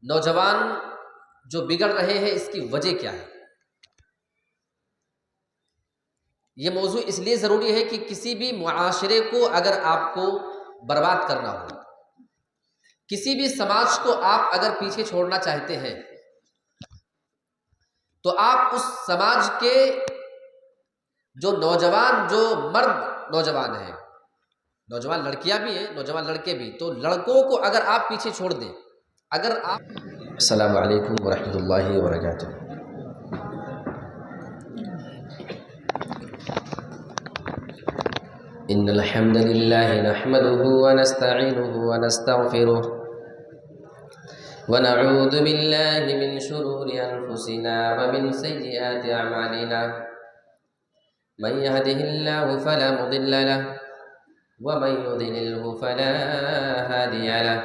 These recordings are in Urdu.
نوجوان جو بگڑ رہے ہیں اس کی وجہ کیا ہے؟ یہ موضوع اس لیے ضروری ہے کہ کسی بھی معاشرے کو اگر آپ کو برباد کرنا ہو، کسی بھی سماج کو آپ اگر پیچھے چھوڑنا چاہتے ہیں، تو آپ اس سماج کے جو نوجوان، جو مرد نوجوان ہیں، نوجوان لڑکیاں بھی ہیں، نوجوان لڑکے بھی، تو لڑکوں کو اگر آپ پیچھے چھوڑ دیں، اگر آپ السلام علیکم ورحمۃ اللہ وبرکاتہ۔ ان الحمد للہ نحمده ونستعینه ونستغفره ونعوذ باللہ من شرور انفسنا ومن سیئات اعمالنا، من يهده الله فلا مضل له ومن يضلله فلا هادي له،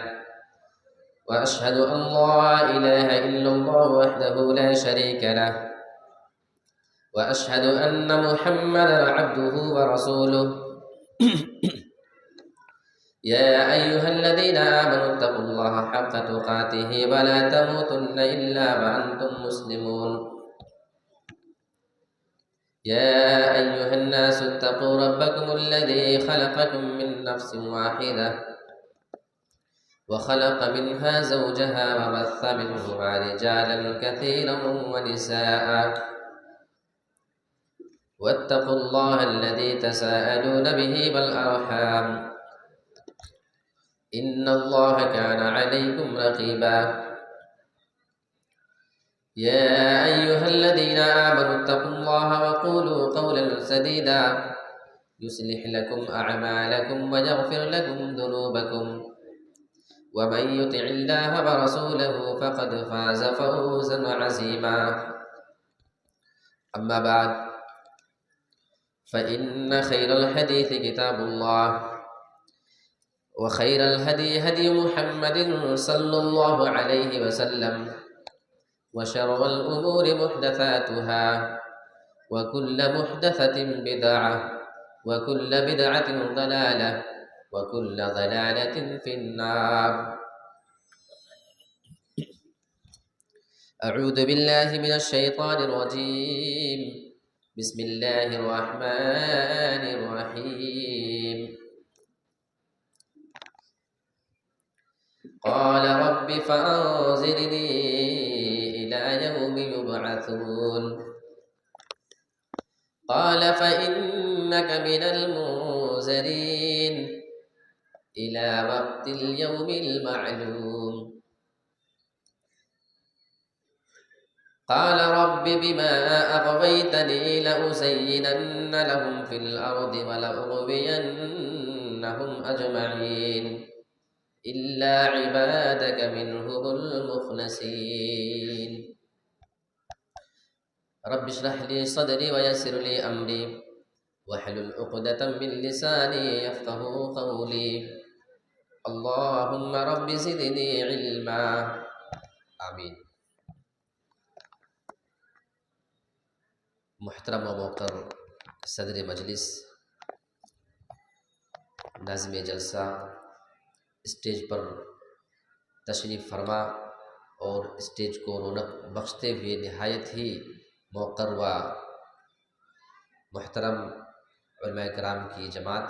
واشهد ان لا اله الا الله وحده لا شريك له، واشهد ان محمدا عبده ورسوله۔ يا أيها الذين آمنوا اتقوا الله حق تقاته ولا تموتن إلا وأنتم مسلمون۔ يا أيها الناس اتقوا ربكم الذي خلقكم من نفس واحدة وخلق منها زوجها وبث منهما رجالا كثيرا ونساء، واتقوا الله الذي تساءلون به والأرحام إن الله كان عليكم رقيبا۔ يا أيها الذين آمنوا اتقوا الله وقولوا قولا سديدا يصلح لكم أعمالكم ويغفر لكم ذنوبكم، ومن يطع الله ورسوله فقد فاز فوزا عظيما۔ أما بعد، فإن خير الحديث كتاب الله، وخير الهدي هدي محمد صلى الله عليه وسلم، وشر الأمور محدثاتها، وكل محدثة بدعة، وكل بدعة ضلالة، وكل ضلالة في النار۔ أعوذ بالله من الشيطان الرجيم، بسم الله الرحمن الرحيم۔ قال رب فأنظرني إلى يوم يبعثون، قال فإنك من المنذرين إلى وقت اليوم المعلوم، قال رب بما أغويتني لأزينن لهم في الأرض ولأغوينهم أجمعين إلا عبادك منهم المخلصين۔ رب اشرح لي صدري ويسر لي أمري واحلل عقدة من لساني يفقهوا قولي، اللهم رب زدني علما، آمین۔ محترم و محتر صدر مجلس، ناظم جلسہ، اسٹیج پر تشریف فرما اور اسٹیج کو رونق بخشتے ہوئے نہایت ہی موقر و محترم علماء کرام کی جماعت،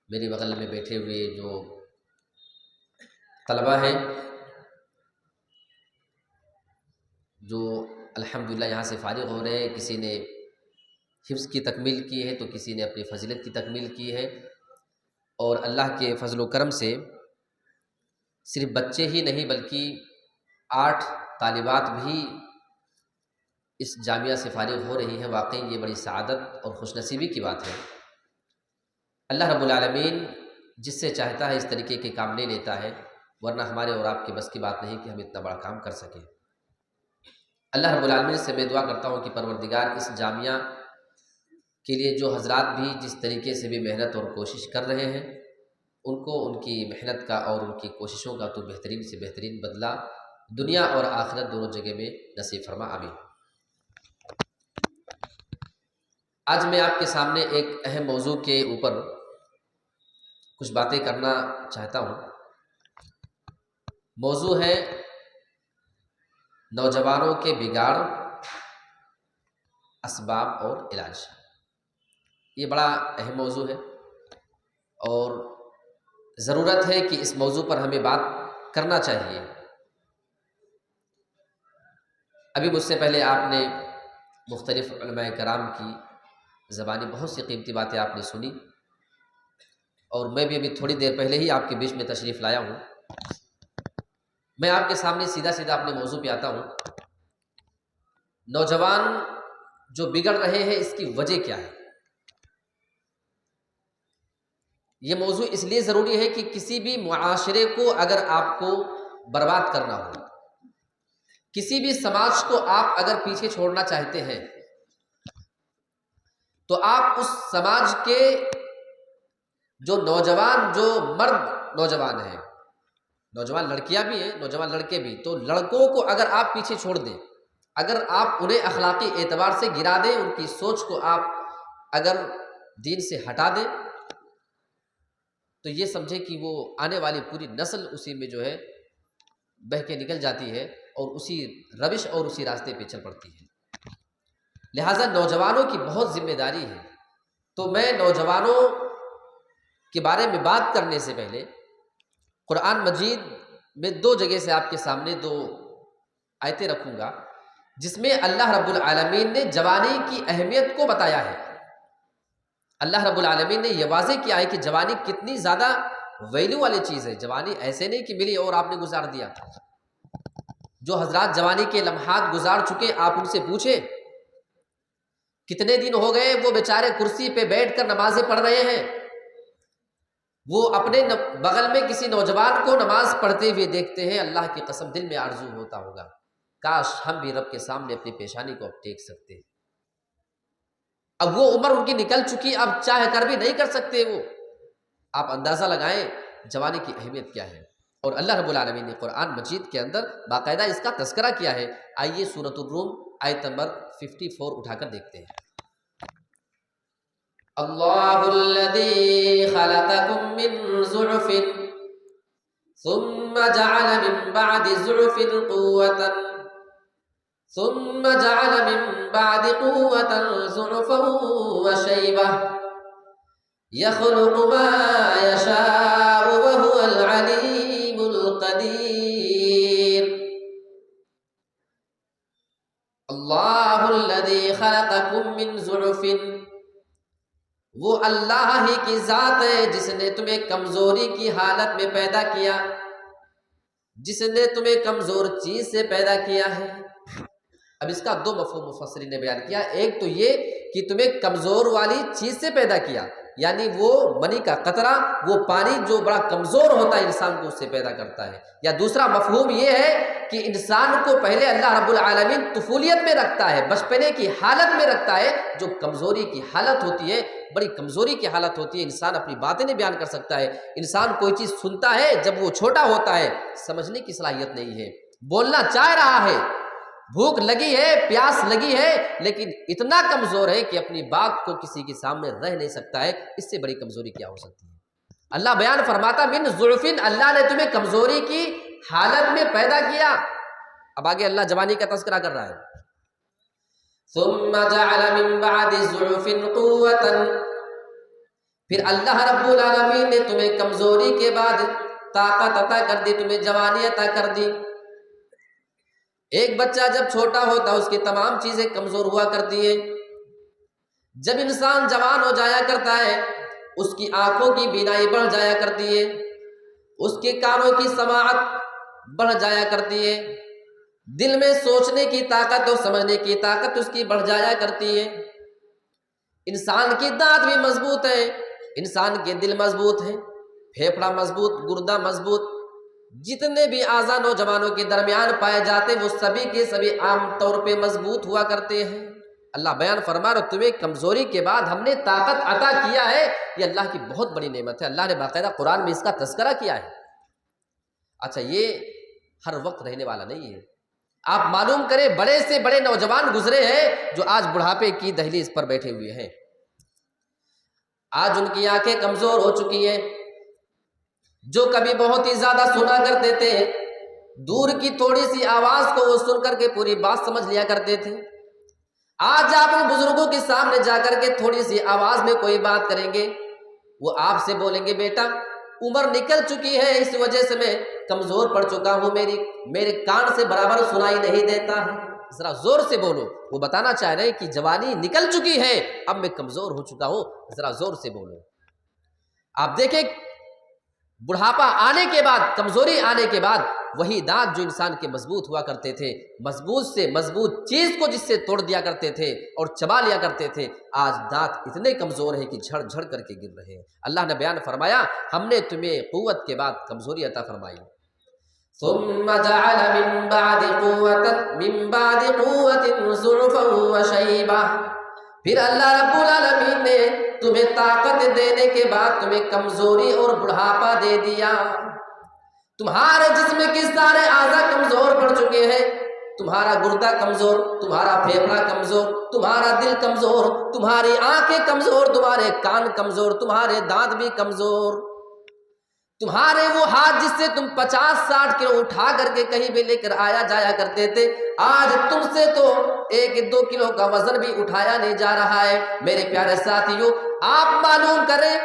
میری بغل میں بیٹھے ہوئے جو طلبہ ہیں جو الحمدللہ یہاں سے فارغ ہو رہے ہیں، کسی نے حفظ کی تکمیل کی ہے تو کسی نے اپنی فضیلت کی تکمیل کی ہے، اور اللہ کے فضل و کرم سے صرف بچے ہی نہیں بلکہ 8 طالبات بھی اس جامعہ سے فارغ ہو رہی ہیں۔ واقعی یہ بڑی سعادت اور خوش نصیبی کی بات ہے۔ اللہ رب العالمین جس سے چاہتا ہے اس طریقے کے کام لے لیتا ہے، ورنہ ہمارے اور آپ کے بس کی بات نہیں کہ ہم اتنا بڑا کام کر سکیں۔ اللہ رب العالمین سے میں دعا کرتا ہوں کہ پروردگار اس جامعہ کے لیے جو حضرات بھی جس طریقے سے بھی محنت اور کوشش کر رہے ہیں، ان کو ان کی محنت کا اور ان کی کوششوں کا تو بہترین سے بہترین بدلہ دنیا اور آخرت دونوں جگہ میں نصیب فرما، آمین۔ آج میں آپ کے سامنے ایک اہم موضوع کے اوپر کچھ باتیں کرنا چاہتا ہوں۔ موضوع ہے نوجوانوں کے بگاڑ، اسباب اور علاج۔ یہ بڑا اہم موضوع ہے اور ضرورت ہے کہ اس موضوع پر ہمیں بات کرنا چاہیے۔ ابھی مجھ سے پہلے آپ نے مختلف علماء کرام کی زبانی بہت سی قیمتی باتیں آپ نے سنی، اور میں بھی ابھی تھوڑی دیر پہلے ہی آپ کے بیچ میں تشریف لایا ہوں۔ میں آپ کے سامنے سیدھا سیدھا اپنے موضوع پہ آتا ہوں۔ نوجوان جو بگڑ رہے ہیں اس کی وجہ کیا ہے؟ یہ موضوع اس لیے ضروری ہے کہ کسی بھی معاشرے کو اگر آپ کو برباد کرنا ہو، کسی بھی سماج کو آپ اگر پیچھے چھوڑنا چاہتے ہیں، تو آپ اس سماج کے جو نوجوان، جو مرد نوجوان ہیں، نوجوان لڑکیاں بھی ہیں، نوجوان لڑکے بھی، تو لڑکوں کو اگر آپ پیچھے چھوڑ دیں، اگر آپ انہیں اخلاقی اعتبار سے گرا دیں، ان کی سوچ کو آپ اگر دین سے ہٹا دیں، تو یہ سمجھے کہ وہ آنے والی پوری نسل اسی میں جو ہے بہہ کے نکل جاتی ہے اور اسی روش اور اسی راستے پہ چل پڑتی ہے۔ لہٰذا نوجوانوں کی بہت ذمہ داری ہے۔ تو میں نوجوانوں کے بارے میں بات کرنے سے پہلے قرآن مجید میں دو جگہ سے آپ کے سامنے دو آیتیں رکھوں گا، جس میں اللہ رب العالمین نے جوانی کی اہمیت کو بتایا ہے۔ اللہ رب العالمین نے یہ واضح کیا ہے کہ جوانی کتنی زیادہ ویلیو والی چیز ہے۔ جوانی ایسے نہیں کہ ملی اور آپ نے گزار دیا۔ جو حضرات جوانی کے لمحات گزار چکے، آپ ان سے پوچھیں کتنے دن ہو گئے وہ بیچارے کرسی پہ بیٹھ کر نمازیں پڑھ رہے ہیں، وہ اپنے بغل میں کسی نوجوان کو نماز پڑھتے ہوئے دیکھتے ہیں، اللہ کی قسم دل میں آرزو ہوتا ہوگا کاش ہم بھی رب کے سامنے اپنی پیشانی کو اب ٹیک سکتے۔ اب وہ عمر ان کی نکل چکی، اب چاہ کر بھی نہیں کر سکتے وہ۔ آپ اندازہ لگائیں جوانی کی اہمیت کیا ہے۔ اور اللہ رب العالمین نے قرآن مجید کے اندر باقاعدہ اس کا تذکرہ کیا ہے۔ آئیے سورۃ الروم آیت نمبر 54 اٹھا کر دیکھتے ہیں۔ اللہ الذی خلقکم من ضعف ثم جعل من بعد ضعف قوة ثم جعل من بعد قوة ضعفا وشيبة يخلق ما يشاء وهو العليم القدير۔ اللہ الذی خلقکم من ضعف، وہ اللہ ہی کی ذات ہے جس نے تمہیں کمزوری کی حالت میں پیدا کیا، جس نے تمہیں کمزور چیز سے پیدا کیا ہے۔ اب اس کا دو مفہوم مفسرین نے بیان کیا۔ ایک تو یہ کہ تمہیں کمزور والی چیز سے پیدا کیا، یعنی وہ منی کا قطرہ، وہ پانی جو بڑا کمزور ہوتا ہے انسان کو اس سے پیدا کرتا ہے۔ یا دوسرا مفہوم یہ ہے کہ انسان کو پہلے اللہ رب العالمین طفولیت میں رکھتا ہے، بچپنے کی حالت میں رکھتا ہے، جو کمزوری کی حالت ہوتی ہے، بڑی کمزوری کی حالت ہوتی ہے، انسان اپنی باتیں نہیں بیان کر سکتا ہے۔ انسان کوئی چیز سنتا ہے جب وہ چھوٹا ہوتا ہے، سمجھنے کی صلاحیت نہیں ہے، بولنا چاہ رہا ہے، بھوک لگی ہے، پیاس لگی ہے، لیکن اتنا کمزور ہے کہ اپنی بات کو کسی کے سامنے رہ نہیں سکتا ہے۔ اس سے بڑی کمزوری کیا ہو سکتی ہے؟ اللہ بیان فرماتا من ضعف، اللہ نے تمہیں کمزوری کی حالت میں پیدا کیا۔ اب آگے اللہ جوانی کا تذکرہ کر رہا ہے۔ ثم جعل من بعد ضعف قوة، پھر اللہ رب العالمین نے تمہیں کمزوری کے بعد طاقت عطا کر دی، تمہیں جوانی عطا کر دی۔ ایک بچہ جب چھوٹا ہوتا اس کی تمام چیزیں کمزور ہوا کرتی ہیں۔ جب انسان جوان ہو جایا کرتا ہے، اس کی آنکھوں کی بینائی بڑھ جایا کرتی ہے، اس کے کانوں کی سماعت بڑھ جایا کرتی ہے، دل میں سوچنے کی طاقت اور سمجھنے کی طاقت اس کی بڑھ جایا کرتی ہے۔ انسان کی دانت بھی مضبوط ہے، انسان کے دل مضبوط ہے، پھیپھڑا مضبوط، گردہ مضبوط، جتنے بھی اعضاء نوجوانوں کے درمیان پائے جاتے وہ سبھی کے سبھی عام طور پہ مضبوط ہوا کرتے ہیں۔ اللہ بیان فرما رہا تمہیں کمزوری کے بعد ہم نے طاقت عطا کیا ہے۔ یہ اللہ کی بہت بڑی نعمت ہے، اللہ نے باقاعدہ قرآن میں اس کا تذکرہ کیا ہے۔ اچھا، یہ ہر وقت رہنے والا نہیں ہے۔ آپ معلوم کریں بڑے سے بڑے نوجوان گزرے ہیں جو آج بڑھاپے کی دہلیز پر بیٹھے ہوئے ہیں، آج ان کی آنکھیں کمزور ہو چکی ہیں۔ جو کبھی بہت ہی زیادہ سنا کرتے تھے، دور کی تھوڑی سی آواز کو وہ سن کر کے پوری بات سمجھ لیا کرتے تھے۔ آج آپ ان بزرگوں کے سامنے جا کر کے تھوڑی سی آواز میں کوئی بات کریں گے، وہ آپ سے بولیں گے بیٹا عمر نکل چکی ہے، اس وجہ سے میں کمزور پڑ چکا ہوں، میرے کان سے برابر سنائی نہیں دیتا ہے، ذرا زور سے بولو۔ وہ بتانا چاہ رہے ہیں کہ جوانی نکل چکی ہے، اب میں کمزور ہو چکا ہوں، ذرا زور سے بولو۔ آپ دیکھیں بڑھاپا آنے کے بعد، کمزوری آنے کے بعد، وہی دانت جو انسان کے مضبوط ہوا کرتے تھے، مضبوط سے مضبوط چیز کو جس سے توڑ دیا کرتے تھے اور چبا لیا کرتے تھے، آج دانت اتنے کمزور ہیں کہ جھڑ جھڑ کر کے گر رہے ہیں۔ اللہ نے بیان فرمایا ہم نے تمہیں قوت کے بعد کمزوری عطا فرمائی۔ ثم جعل من بعد قوة ضعفا وشيبة، پھر اللہ رب العالمین نے تمہیں طاقت دینے کے بعد تمہیں کمزوری اور بڑھاپا دے دیا۔ تمہارے جسم کے سارے اعضاء کمزور پڑ چکے ہیں، تمہارا گردہ کمزور، تمہارا پھیپھڑا کمزور، تمہارا دل کمزور، تمہاری آنکھیں کمزور، تمہارے کان کمزور، تمہارے دانت بھی کمزور، تمہارے وہ ہاتھ جس سے تم 50-60 کلو اٹھا کر کے کہیں بھی لے کر آیا جایا کرتے تھے، آج تم سے تو 1-2 کلو کا وزن بھی اٹھایا نہیں جا رہا ہے۔ میرے پیارے ساتھیوں، آپ معلوم کریں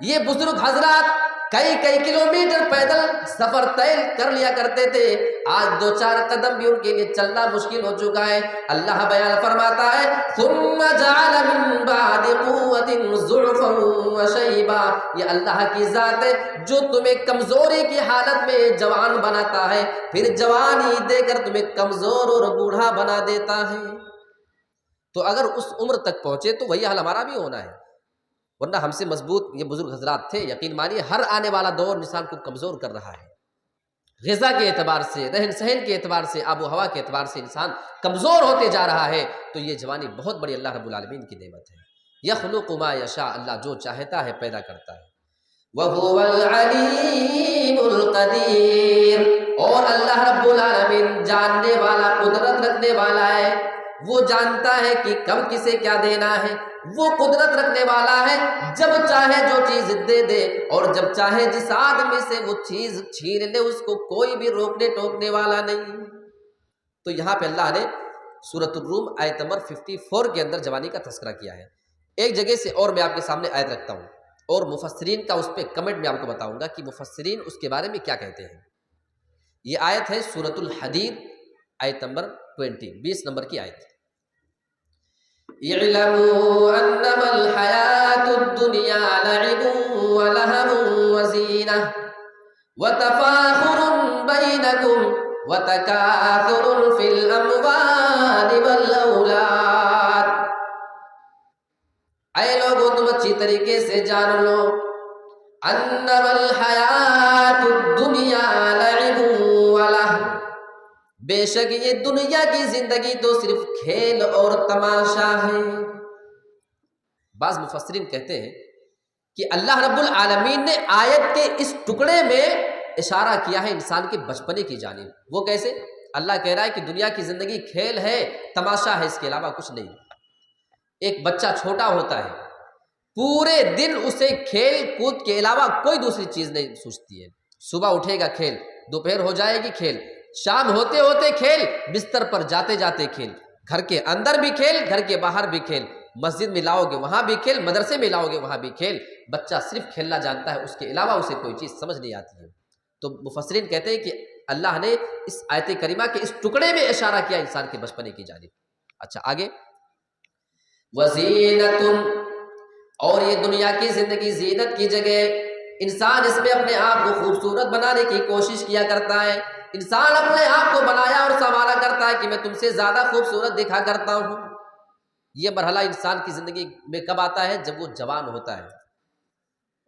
یہ بزرگ حضرات کئی کلومیٹر پیدل سفر طے کر لیا کرتے تھے، آج 2-4 قدم بھی ان کے لیے چلنا مشکل ہو چکا ہے۔ اللہ بیان فرماتا ہے ثم جعل من بعد قوة ضعفا وشيبا، یہ اللہ کی ذات ہے جو تمہیں کمزوری کی حالت میں جوان بناتا ہے، پھر جوانی دے کر تمہیں کمزور اور بوڑھا بنا دیتا ہے۔ تو اگر اس عمر تک پہنچے تو وہی حال ہمارا بھی ہونا ہے، ورنہ ہم سے مضبوط یہ بزرگ حضرات تھے۔ یقین مانیے ہر آنے والا دور انسان کو کمزور کر رہا ہے، غذا کے اعتبار سے، رہن سہن کے اعتبار سے، آب و ہوا کے اعتبار سے انسان کمزور ہوتے جا رہا ہے۔ تو یہ جوانی بہت بڑی اللہ رب العالمین کی نعمت ہے۔ یخلق ما یشاء، اللہ جو چاہتا ہے پیدا کرتا ہے۔ وَهُوَ الْعَلِيمُ الْقَدِيرُ، اور اللہ رب العالمین جاننے والا، قدرت رکھنے والا ہے، وہ جانتا ہے کہ کب کسے کیا دینا ہے، وہ قدرت رکھنے والا ہے، جب چاہے جو چیز دے دے اور جب چاہے جس آدمی سے وہ چیز چھین لے، اس کو کوئی بھی روکنے ٹوکنے والا نہیں۔ تو یہاں پہ اللہ نے سورۃ الروم آیت نمبر 54 کے اندر جوانی کا تذکرہ کیا ہے۔ ایک جگہ سے اور میں آپ کے سامنے آیت رکھتا ہوں اور مفسرین کا اس پہ کمنٹ میں آپ کو بتاؤں گا کہ مفسرین اس کے بارے میں کیا کہتے ہیں۔ یہ آیت ہے سورۃ الحدید آیت نمبر 20 نمبر کی آیت۔ اعلموا انما الحیاۃ الدنیا لعب ولہو وزینہ وتفاخر بینکم وتکاثر فی الاموال والاولاد۔ اے لوگوں تم اچھی طریقے سے جان لو، انما الحیاۃ الدنیا لعب ولہو، بے شک یہ دنیا کی زندگی تو صرف کھیل اور تماشا ہے۔ بعض مفسرین کہتے ہیں کہ اللہ رب العالمین نے آیت کے اس ٹکڑے میں اشارہ کیا ہے انسان کے بچپنے کی جانب۔ وہ کیسے؟ اللہ کہہ رہا ہے کہ دنیا کی زندگی کھیل ہے، تماشا ہے، اس کے علاوہ کچھ نہیں۔ ایک بچہ چھوٹا ہوتا ہے، پورے دن اسے کھیل کود کے علاوہ کوئی دوسری چیز نہیں سوچتی ہے۔ صبح اٹھے گا کھیل، دوپہر ہو جائے گی کھیل، شام ہوتے ہوتے کھیل، بستر پر جاتے جاتے کھیل، گھر کے اندر بھی کھیل، گھر کے باہر بھی کھیل، مسجد میں لاؤ گے وہاں بھی کھیل، مدرسے میں لاؤ گے وہاں بھی کھیل۔ بچہ صرف کھیلنا جانتا ہے، اس کے علاوہ اسے کوئی چیز سمجھ نہیں آتی ہے۔ تو مفسرین کہتے ہیں کہ اللہ نے اس آیت کریمہ کے اس ٹکڑے میں اشارہ کیا انسان کے بچپنے کی جانب۔ اچھا آگے، وزینۃ، اور یہ دنیا کی زندگی زینت کی جگہ، انسان اس میں اپنے آپ کو خوبصورت بنانے کی کوشش کیا کرتا ہے، انسان اپنے آپ کو بنایا اور سنوارا کرتا ہے کہ میں تم سے زیادہ خوبصورت دکھا کرتا ہوں۔ یہ مرحلہ انسان کی زندگی میں کب آتا ہے؟ جب وہ جوان ہوتا ہے۔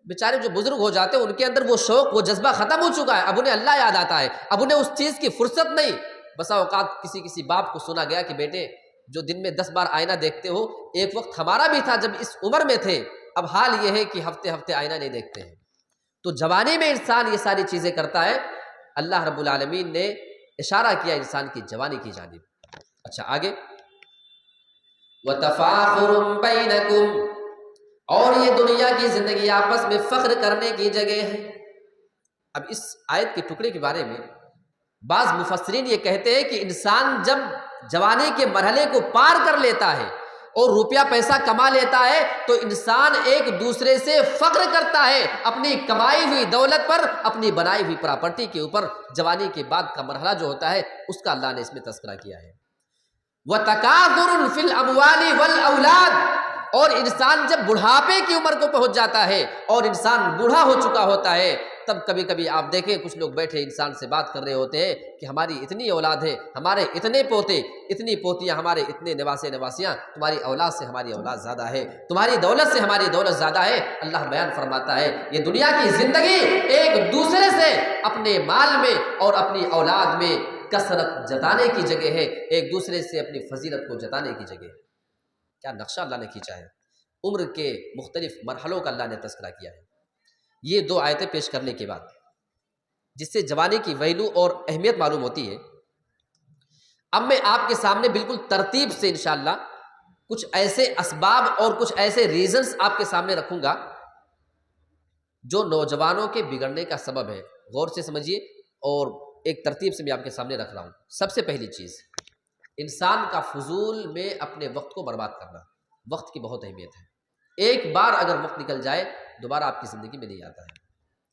بیچارے جو بزرگ ہو جاتے ہیں ان کے اندر وہ شوق، وہ جذبہ ختم ہو چکا ہے، اب انہیں اللہ یاد آتا ہے، اب انہیں اس چیز کی فرصت نہیں۔ بسا اوقات کسی باپ کو سنا گیا کہ بیٹے جو دن میں 10 بار آئینہ دیکھتے ہو، ایک وقت ہمارا بھی تھا جب اس عمر میں تھے، اب حال یہ ہے کہ ہفتے ہفتے آئینہ نہیں دیکھتے ہیں۔ تو جوانی میں انسان یہ ساری چیزیں کرتا ہے، اللہ رب العالمین نے اشارہ کیا انسان کی جوانی کی جانب۔ اچھا آگے، وَتَفَاخُرٌ بَيْنَكُمْ، اور یہ دنیا کی زندگی آپس میں فخر کرنے کی جگہ ہے۔ اب اس آیت کے ٹکڑے کے بارے میں بعض مفسرین یہ کہتے ہیں کہ انسان جب جوانی کے مرحلے کو پار کر لیتا ہے اور روپیہ پیسہ کما لیتا ہے تو انسان ایک دوسرے سے فخر کرتا ہے اپنی کمائی ہوئی دولت پر، اپنی بنائی ہوئی پراپرٹی کے اوپر۔ جوانی کے بعد کا مرحلہ جو ہوتا ہے اس کا اللہ نے اس میں تذکرہ کیا ہے۔ وَتَكَاثُرٌ فِي الْأَمْوَالِ وَالْأَوْلَادِ، اور انسان جب بڑھاپے کی عمر کو پہنچ جاتا ہے اور انسان بوڑھا ہو چکا ہوتا ہے، تب کبھی کبھی آپ دیکھیں کچھ لوگ بیٹھے انسان سے بات کر رہے ہوتے ہیں کہ ہماری اتنی اولاد ہے، ہمارے اتنے پوتے، اتنی پوتیاں، ہمارے اتنے نواسے نواسیاں، تمہاری اولاد سے ہماری اولاد زیادہ ہے، تمہاری دولت سے ہماری دولت زیادہ ہے۔ اللہ بیان فرماتا ہے یہ دنیا کی زندگی ایک دوسرے سے اپنے مال میں اور اپنی اولاد میں کثرت جتانے کی جگہ ہے، ایک دوسرے سے اپنی فضیلت کو جتانے کی جگہ ہے۔ کیا نقشہ اللہ نے کھینچا ہے، عمر کے مختلف مرحلوں کا اللہ نے تذکرہ کیا ہے۔ یہ دو آیتیں پیش کرنے کے بعد جس سے جوانی کی ویلو اور اہمیت معلوم ہوتی ہے، اب میں آپ کے سامنے بالکل ترتیب سے انشاءاللہ کچھ ایسے اسباب اور کچھ ایسے ریزنز آپ کے سامنے رکھوں گا جو نوجوانوں کے بگڑنے کا سبب ہے۔ غور سے سمجھیے اور ایک ترتیب سے میں آپ کے سامنے رکھ رہا ہوں۔ سب سے پہلی چیز، انسان کا فضول میں اپنے وقت کو برباد کرنا۔ وقت کی بہت اہمیت ہے، ایک بار اگر وقت نکل جائے دوبارہ آپ کی زندگی میں نہیں آتا ہے۔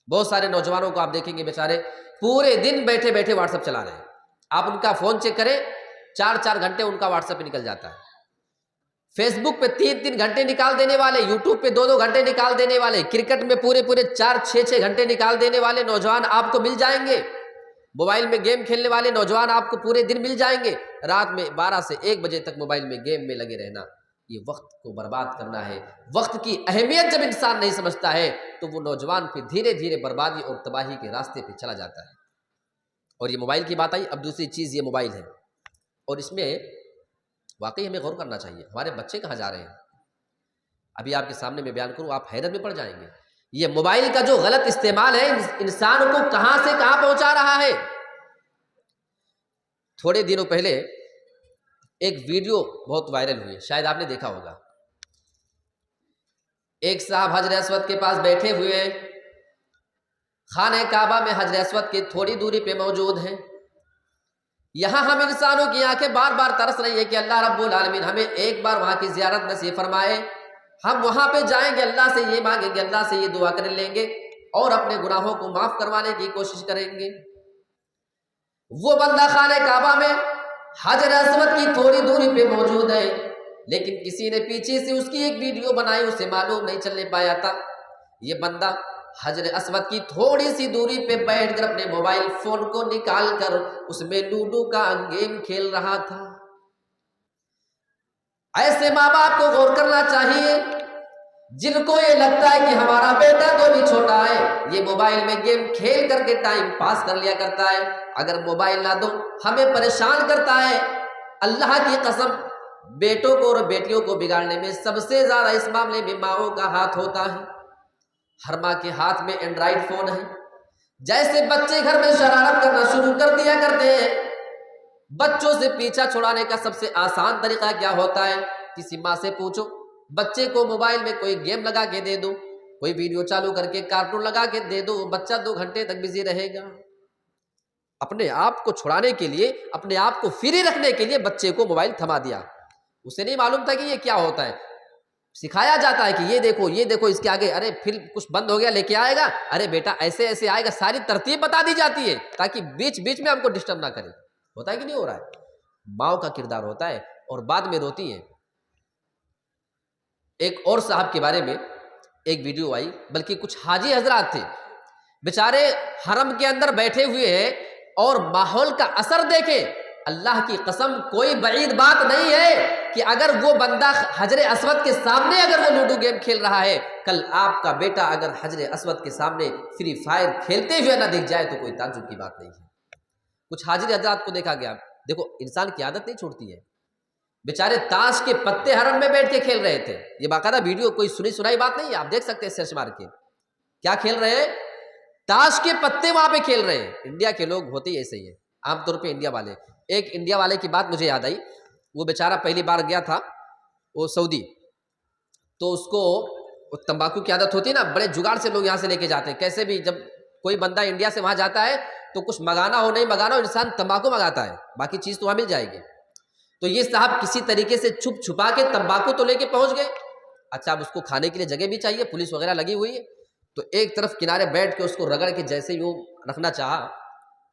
بہت سارے نوجوانوں کو آپ دیکھیں گے بیچارے پورے دن بیٹھے بیٹھے واٹس ایپ چلا رہے ہیں، آپ ان کا فون چیک کریں 4 گھنٹے ان کا واٹس ایپ پہ نکل جاتا ہے، فیس بک پہ 3 گھنٹے نکال دینے والے، یوٹیوب پہ 2 گھنٹے نکال دینے والے، کرکٹ میں پورے 4-6 گھنٹے نکال دینے والے نوجوان آپ کو مل جائیں گے، موبائل میں گیم کھیلنے والے نوجوان آپ کو پورے دن مل جائیں گے، رات میں 12 سے 1 بجے تک موبائل میں گیم میں لگے رہنا، یہ وقت کو برباد کرنا ہے۔ وقت کی اہمیت جب انسان نہیں سمجھتا ہے تو وہ نوجوان پھر دھیرے دھیرے بربادی اور تباہی کے راستے پہ چلا جاتا ہے۔ اور یہ موبائل کی بات آئی، اب دوسری چیز یہ موبائل ہے، اور اس میں واقعی ہمیں غور کرنا چاہیے، ہمارے بچے کہاں جا رہے ہیں۔ ابھی آپ کے سامنے میں بیان کروں آپ حیرت میں پڑ جائیں گے، یہ موبائل کا جو غلط استعمال ہے انسان کو کہاں سے کہاں پہنچا رہا ہے۔ تھوڑے دنوں پہلے ایک ویڈیو بہت وائرل ہوئی، شاید آپ نے دیکھا ہوگا، ایک صاحب حجر اسود کے پاس بیٹھے ہوئے ہیں، خانہ کعبہ میں حجر اسود کی تھوڑی دوری پہ موجود ہیں۔ یہاں ہم انسانوں کی آنکھیں بار بار ترس رہی ہے کہ اللہ رب العالمین ہمیں ایک بار وہاں کی زیارت نصیب فرمائے، ہم وہاں پہ جائیں گے، اللہ سے یہ مانگیں گے، اللہ سے یہ دعا کر لیں گے اور اپنے گناہوں کو معاف کروانے کی کوشش کریں گے۔ وہ بندہ خانہ کعبہ میں حجر اسود کی تھوڑی دوری پہ موجود ہے، لیکن کسی نے پیچھے سے اس کی ایک ویڈیو بنائی، اسے معلوم نہیں چلنے پایا تھا یہ بندہ حجر اسود کی تھوڑی سی دوری پہ بیٹھ کر اپنے موبائل فون کو نکال کر اس میں لوڈو کا گیم کھیل رہا تھا۔ ایسے ماں باپ کو غور کرنا چاہیے جن کو یہ لگتا ہے کہ ہمارا بیٹا تو بھی چھوٹا ہے، یہ موبائل میں گیم کھیل کر کے ٹائم پاس کر لیا کرتا ہے، اگر موبائل نہ دو ہمیں پریشان کرتا ہے۔ اللہ کی قسم بیٹوں کو اور بیٹیوں کو بگاڑنے میں سب سے زیادہ اس معاملے میں ماؤں کا ہاتھ ہوتا ہے۔ ہر ماں کے ہاتھ میں اینڈرائیڈ فون ہے، جیسے بچے گھر میں شرارت کرنا شروع کر دیا کرتے ہیں، بچوں سے پیچھا چھڑانے کا سب سے آسان طریقہ کیا ہوتا ہے؟ کسی ماں سے پوچھو، بچے کو موبائل میں کوئی گیم لگا کے دے دو، کوئی ویڈیو چالو کر کے کارٹون لگا کے دے دو، بچہ 2 گھنٹے تک بزی رہے گا۔ اپنے آپ کو چھڑانے کے لیے، اپنے آپ کو فری رکھنے کے لیے بچے کو موبائل تھما دیا، اسے نہیں معلوم تھا کہ یہ کیا ہوتا ہے، سکھایا جاتا ہے کہ یہ دیکھو اس کے آگے، ارے پھر کچھ بند ہو گیا لے کے آئے گا، ارے بیٹا ایسے ایسے آئے گا، ساری ترتیب بتا دی جاتی ہے تاکہ بیچ بیچ میں ہم کو ڈسٹرب نہ کرے۔ ہوتا ہے کہ نہیں ہو رہا ہے؟ ماؤں کا کردار ہوتا ہے اور بعد میں روتی ہیں۔ ایک اور صاحب کے بارے میں ایک ویڈیو آئی، بلکہ کچھ حاجی حضرات تھے، بیچارے حرم کے اندر بیٹھے ہوئے ہیں اور ماحول کا اثر دیکھیں، اللہ کی قسم کوئی بعید بات نہیں ہے کہ اگر وہ بندہ حجر اسود کے سامنے اگر وہ لوڈو گیم کھیل رہا ہے، کل آپ کا بیٹا اگر حجر اسود کے سامنے فری فائر کھیلتے ہوئے نہ دکھ جائے تو کوئی تعجب کی بات نہیں ہے۔ کچھ حاجی حضرات کو دیکھا گیا، دیکھو انسان کی عادت نہیں چھوڑتی ہے، بیچارے تاش کے پتے حرم میں بیٹھ کے کھیل رہے تھے، یہ باقاعدہ ویڈیو کوئی سنی سنائی بات نہیں ہے، آپ دیکھ سکتے ہیں سرچ مار کے، کیا کھیل رہے ہیں؟ تاش کے پتے وہاں پہ کھیل رہے ہیں۔ انڈیا کے لوگ ہوتے ہی ایسے ہی ہیں، عام طور پہ انڈیا والے۔ ایک انڈیا والے کی بات مجھے یاد آئی، وہ بیچارہ پہلی بار گیا تھا وہ سعودی، تو اس کو تمباکو کی عادت ہوتی ہے نا، بڑے جگاڑ سے لوگ یہاں سے لے کے جاتے ہیں، کیسے بھی جب کوئی بندہ انڈیا سے وہاں جاتا ہے تو کچھ منگانا ہو نہیں منگانا ہو انسان تمباکو منگاتا ہے، باقی چیز تو وہاں مل جائے گی۔ تو یہ صاحب کسی طریقے سے چھپ چھپا کے تمباکو تو لے کے پہنچ گئے۔ اچھا اب اس کو کھانے کے لیے جگہ بھی چاہیے، پولیس وغیرہ لگی ہوئی ہے، تو ایک طرف کنارے بیٹھ کے اس کو رگڑ کے جیسے یوں رکھنا چاہا،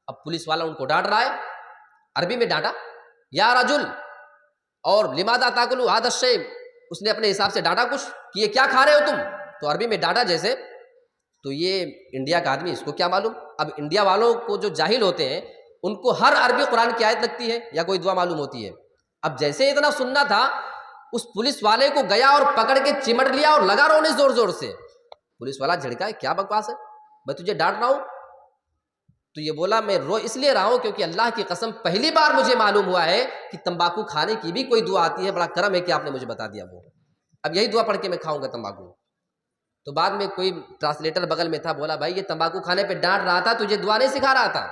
اب پولیس والا ان کو ڈانٹ رہا ہے، عربی میں ڈانٹا، یا رجل، اور لماذا تاکلوا ھذا الشیء، اس نے اپنے حساب سے ڈانٹا کچھ کہ یہ کیا کھا رہے ہو تم، تو عربی میں ڈانٹا جیسے، تو یہ انڈیا کا آدمی، اس کو کیا معلوم؟ اب انڈیا والوں کو جو جاہل ہوتے ہیں ان کو ہر عربی قرآن کی آیت لگتی ہے یا کوئی دعا معلوم ہوتی ہے۔ اب جیسے اتنا سننا تھا، اس پولیس والے کو گیا اور پکڑ کے چمٹ لیا اور لگا رونے زور زور سے۔ پولیس والا جھڑکا ہے، کیا بکواس ہے، میں تجھے ڈانٹ رہا ہوں؟ تو یہ بولا میں رو اس لیے رہا ہوں کیونکہ اللہ کی قسم پہلی بار مجھے معلوم ہوا ہے کہ تمباکو کھانے کی بھی کوئی دعا آتی ہے، بڑا کرم ہے کہ آپ نے مجھے بتا دیا، وہ اب یہی دعا پڑھ کے میں کھاؤں گا تمباکو۔ تو بعد میں کوئی ٹرانسلیٹر بغل میں تھا، بولا بھائی یہ تمباکو کھانے پہ ڈانٹ رہا تھا، تجھے دعا نہیں سکھا رہا تھا۔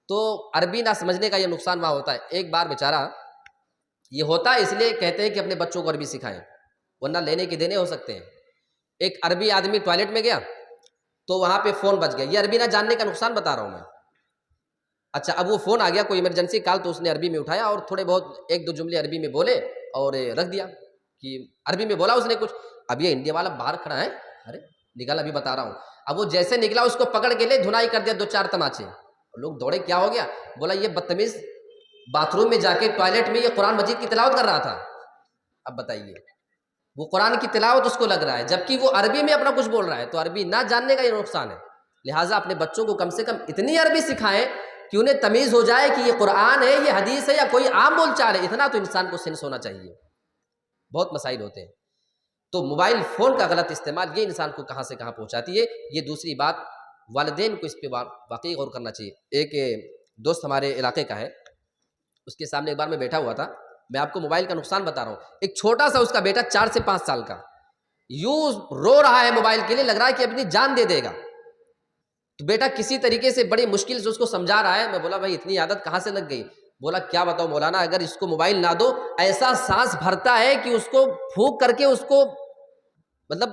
تو عربی نہ سمجھنے کا یہ نقصان وہاں ہوتا ہے۔ ایک بار بیچارہ، یہ ہوتا ہے اس لیے کہتے ہیں کہ اپنے بچوں کو عربی سکھائیں ورنہ لینے کے دینے ہو سکتے ہیں۔ ایک عربی آدمی ٹوائلٹ میں گیا تو وہاں پہ فون بج گیا، یہ عربی نہ جاننے کا نقصان بتا رہا ہوں میں۔ اچھا اب وہ فون آ گیا، کوئی ایمرجنسی کال، تو اس نے عربی میں اٹھایا اور تھوڑے بہت ایک دو جملے عربی میں بولے اور رکھ دیا کہ عربی میں بولا اس نے کچھ۔ اب یہ انڈیا والا باہر کھڑا ہے، ارے نکال ابھی بتا رہا ہوں۔ اب وہ جیسے نکلا اس کو پکڑ کے لے دھنائی کر دیا، دو چار تماچے، لوگ دوڑے، کیا ہو گیا؟ بولا یہ بدتمیز باتھ روم میں جا کے ٹوائلٹ میں یہ قرآن مجید کی تلاوت کر رہا تھا۔ اب بتائیے، وہ قرآن کی تلاوت اس کو لگ رہا ہے جبکہ وہ عربی میں اپنا کچھ بول رہا ہے۔ تو عربی نہ جاننے کا یہ نقصان ہے۔ لہٰذا اپنے بچوں کو کم سے کم اتنی عربی سکھائیں کہ انہیں تمیز ہو جائے کہ یہ قرآن ہے، یہ حدیث ہے، یا کوئی عام بول چال ہے۔ اتنا تو انسان کو سینس ہونا چاہیے۔ بہت مسائل ہوتے ہیں۔ تو موبائل فون کا غلط استعمال یہ انسان کو کہاں سے کہاں پہنچاتی ہے۔ یہ دوسری بات، والدین کو اس پہ واقعی غور کرنا چاہیے۔ ایک دوست ہمارے علاقے کا ہے، اس کے سامنے ایک بار میں بیٹھا ہوا تھا، میں آپ کو موبائل کا نقصان بتا رہا ہوں۔ ایک چھوٹا سا اس کا بیٹا 4 سے 5 سال کا یوں رو رہا ہے موبائل کے لیے، لگ رہا ہے کہ اپنی جان دے دے گا۔ تو بیٹا کسی طریقے سے بڑی مشکل سے اس کو سمجھا رہا ہے۔ میں بولا بھائی اتنی عادت کہاں سے لگ گئی؟ بولا کیا بتاؤ مولانا، اگر اس کو موبائل نہ دو ایسا سانس بھرتا ہے کہ اس کو پھونک کر کے اس کو مطلب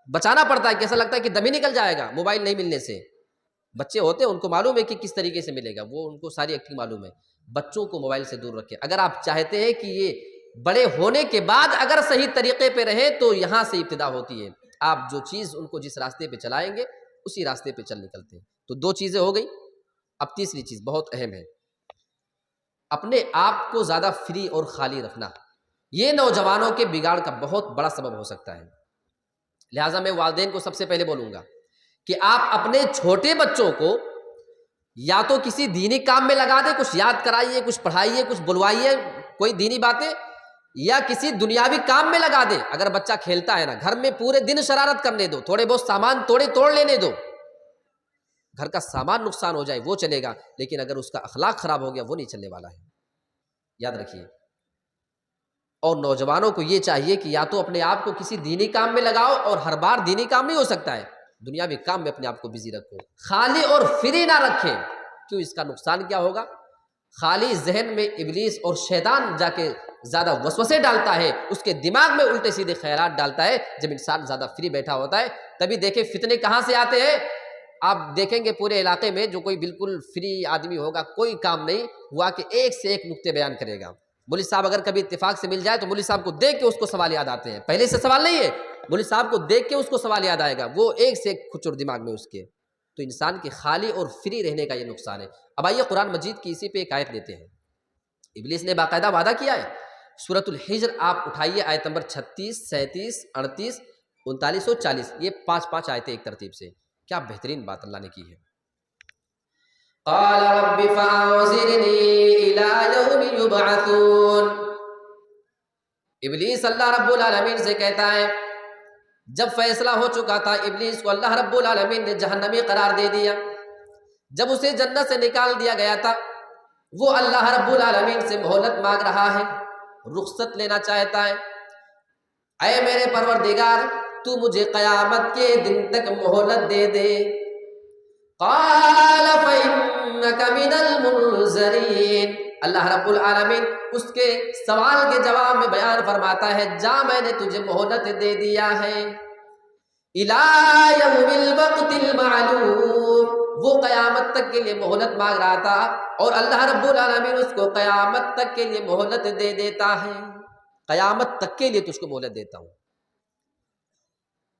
بچانا پڑتا ہے، کہ ایسا لگتا ہے کہ دم ہی نکل جائے گا موبائل نہیں ملنے سے۔ بچے ہوتے ہیں ان کو معلوم ہے کہ کس طریقے سے ملے گا، وہ ان کو ساری ایکٹنگ معلوم ہے۔ بچوں کو موبائل سے دور رکھیں۔ اگر آپ چاہتے ہیں کہ یہ بڑے ہونے کے بعد اگر صحیح طریقے پہ رہے تو یہاں سے ابتدا ہوتی ہے۔ آپ جو چیز ان کو جس راستے پہ چلائیں گے اسی راستے پہ چل نکلتے ہیں۔ تو 2 چیزیں ہو گئی۔ اب تیسری چیز بہت اہم ہے، اپنے آپ کو زیادہ فری اور خالی رکھنا۔ یہ نوجوانوں کے بگاڑ کا بہت بڑا سبب ہو سکتا ہے۔ لہٰذا میں والدین کو سب سے پہلے بولوں گا کہ آپ اپنے چھوٹے بچوں کو یا تو کسی دینی کام میں لگا دیں، کچھ یاد کرائیے، کچھ پڑھائیے، کچھ بلوائیے، کوئی دینی باتیں، یا کسی دنیاوی کام میں لگا دیں۔ اگر بچہ کھیلتا ہے نا، گھر میں پورے دن شرارت کرنے دو، تھوڑے بہت سامان توڑ لینے دو، گھر کا سامان نقصان ہو جائے وہ چلے گا، لیکن اگر اس کا اخلاق خراب ہو گیا وہ نہیں چلنے والا ہے، یاد رکھیے۔ اور نوجوانوں کو یہ چاہیے کہ یا تو اپنے آپ کو کسی دینی کام میں لگاؤ، اور ہر بار دینی کام نہیں ہو سکتا ہے، دنیاوی کام میں اپنے آپ کو بزی رکھو، خالی اور فری نہ رکھیں۔ کیوں؟ اس کا نقصان کیا ہوگا؟ خالی ذہن میں ابلیس اور شیطان جا کے زیادہ وسوسے ڈالتا ہے، اس کے دماغ میں الٹے سیدھے خیالات ڈالتا ہے۔ جب انسان زیادہ فری بیٹھا ہوتا ہے تبھی دیکھیں فتنے کہاں سے آتے ہیں۔ آپ دیکھیں گے پورے علاقے میں جو کوئی بالکل فری آدمی ہوگا، کوئی کام نہیں، وہ آ کے ایک سے ایک نکتے بیان کرے گا۔ مولوی صاحب اگر کبھی اتفاق سے مل جائے تو مولوی صاحب کو دیکھ کے اس کو سوال یاد آتے ہیں، پہلے سے سوال نہیں ہے، مولوی صاحب کو دیکھ کے اس کو سوال یاد آئے گا، وہ ایک سے ایک کھچڑ دماغ میں اس کے۔ تو انسان کے خالی اور فری رہنے کا یہ نقصان ہے۔ اب آئیے قرآن مجید کی اسی پہ ایک آیت لیتے ہیں۔ ابلیس نے باقاعدہ وعدہ کیا ہے، سورۃ الحجر آپ اٹھائیے، آیت نمبر 36، 37، 38، 39 اور 40، یہ 5 آیتیں ایک ترتیب سے۔ کیا بہترین بات اللہ نے کی ہے۔ قال رب فانظرنی الی یوم یبعثون۔ ابلیس اللہ رب العالمین سے کہتا ہے، جب فیصلہ ہو چکا تھا ابلیس کو اللہ رب العالمین نے جہنمی قرار دے دیا، جب اسے جنت سے نکال دیا گیا تھا، وہ اللہ رب العالمین سے مہلت مانگ رہا ہے، رخصت لینا چاہتا ہے۔ اے میرے پروردگار، تو مجھے قیامت کے دن تک مہلت دے دے۔ قال فإنك من المنظرین۔ اللہ رب العالمین اس کے سوال کے جواب میں بیان فرماتا ہے، جا میں نے تجھے مہلت دے دیا ہے۔ الی یوم الوقت المعلوم، وہ قیامت تک کے لیے مہلت مانگ رہا تھا اور اللہ رب العالمین اس کو قیامت تک کے لیے مہلت دے دیتا ہے، قیامت تک کے لیے تجھ کو مہلت دیتا ہوں۔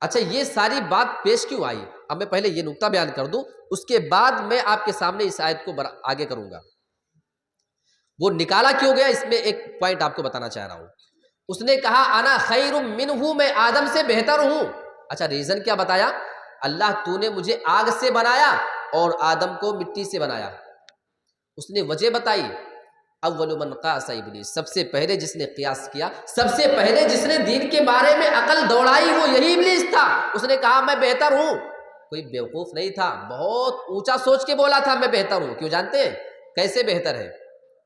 اچھا یہ ساری بات پیش کیوں آئی؟ اب میں پہلے یہ نقطہ بیان کر دوں، اس کے بعد میں آپ کے سامنے اس آیت کو آگے کروں گا۔ وہ نکالا کیوں گیا، اس میں ایک پوائنٹ آپ کو بتانا چاہ رہا ہوں۔ اس نے کہا انا خیر منہ، میں آدم سے بہتر ہوں۔ اچھا ریزن کیا بتایا؟ اللہ تو نے مجھے آگ سے بنایا اور آدم کو مٹی سے بنایا۔ اس نے وجہ بتائی، اول من قاس ابلیس، سب سے پہلے جس نے قیاس کیا، سب سے پہلے جس نے دین کے بارے میں عقل دوڑائی وہ یہی ابلیس تھا۔ اس نے کہا میں بہتر ہوں، کوئی بیوقوف نہیں تھا، بہت اونچا سوچ کے بولا تھا میں بہتر ہوں۔ کیوں جانتے ہیں کیسے بہتر ہے؟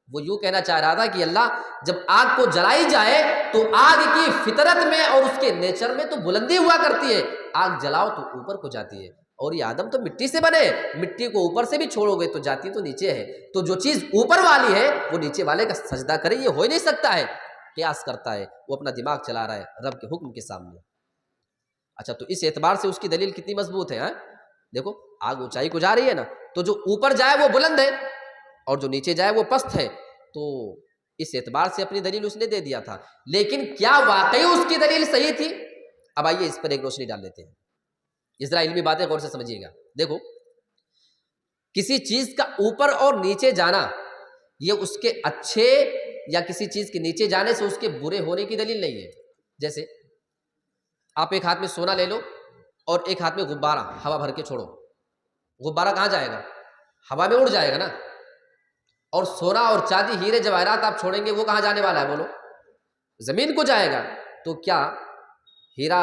وہ یوں کہنا چاہ رہا تھا کہ اللہ جب آگ کو جلائی جائے تو آگ کی فطرت میں اور اس کے نیچر میں تو بلندی ہوا کرتی ہے، آگ جلاؤ تو اوپر کو جاتی ہے، اور یہ آدم تو مٹی سے بنے، مٹی کو اوپر سے بھی چھوڑو گے تو جاتی تو نیچے ہے، تو جو چیز اوپر والی ہے وہ نیچے والے کا سجدہ کرے، یہ ہو ہی نہیں سکتا ہے۔ قیاس کرتا ہے، وہ اپنا دماغ چلا رہا ہے رب کے حکم کے سامنے۔ اچھا تو اس اعتبار سے اس کی دلیل کتنی مضبوط ہے، دیکھو آگ اونچائی کو جا رہی ہے نا، تو جو اوپر جائے وہ بلند ہے اور جو نیچے جائے وہ پست ہے، تو اس اعتبار سے اپنی دلیل اس نے دے دیا تھا۔ لیکن کیا واقعی اس کی دلیل صحیح تھی؟ اب آئیے اس پر ایک روشنی ڈال لیتے ہیں، اس طرح علمی باتیں غور سے سمجھیے گا۔ دیکھو کسی چیز کا اوپر اور نیچے جانا یہ اس کے اچھے یا کسی چیز کے نیچے جانے سے اس کے برے ہونے کی دلیل نہیں ہے۔ جیسے آپ ایک ہاتھ میں سونا لے لو اور ایک ہاتھ میں غبارہ، ہوا بھر کے چھوڑو، غبارہ کہاں جائے گا؟ ہوا میں اڑ جائے گا نا۔ اور سونا اور چاندی ہیرے جواہرات آپ چھوڑیں گے وہ کہاں جانے والا ہے؟ بولو زمین کو جائے گا۔ تو کیا ہیرا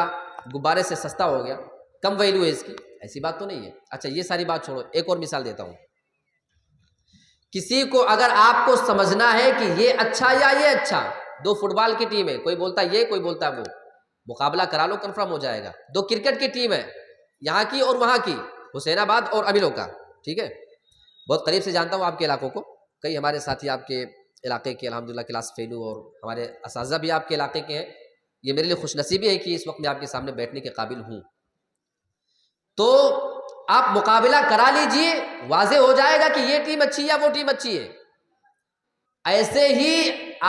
غبارے سے سستا ہو گیا، کم ویلیو ہے اس کی؟ ایسی بات تو نہیں ہے۔ اچھا یہ ساری بات چھوڑو، ایک اور مثال دیتا ہوں۔ کسی کو اگر آپ کو سمجھنا ہے کہ یہ اچھا یا یہ اچھا، دو فٹ بال کی ٹیم ہے، کوئی بولتا ہے یہ کوئی بولتا ہے وہ، مقابلہ کرا لو کنفرم ہو جائے گا۔ دو کرکٹ کی ٹیم ہے، یہاں کی اور وہاں کی، حسین آباد اور املوں کا، ٹھیک ہے، بہت قریب سے جانتا ہوں آپ کے علاقوں کو، کئی ہمارے ساتھی آپ کے علاقے کے الحمدللہ کلاس فیلو اور ہمارے اساتذہ بھی آپ کے علاقے کے ہیں۔ یہ میرے لیے خوش نصیبی ہے کہ اس وقت میں آپ کے سامنے بیٹھنے کے قابل ہوں۔ تو آپ مقابلہ کرا لیجئے، واضح ہو جائے گا کہ یہ ٹیم اچھی یا وہ ٹیم اچھی ہے۔ ایسے ہی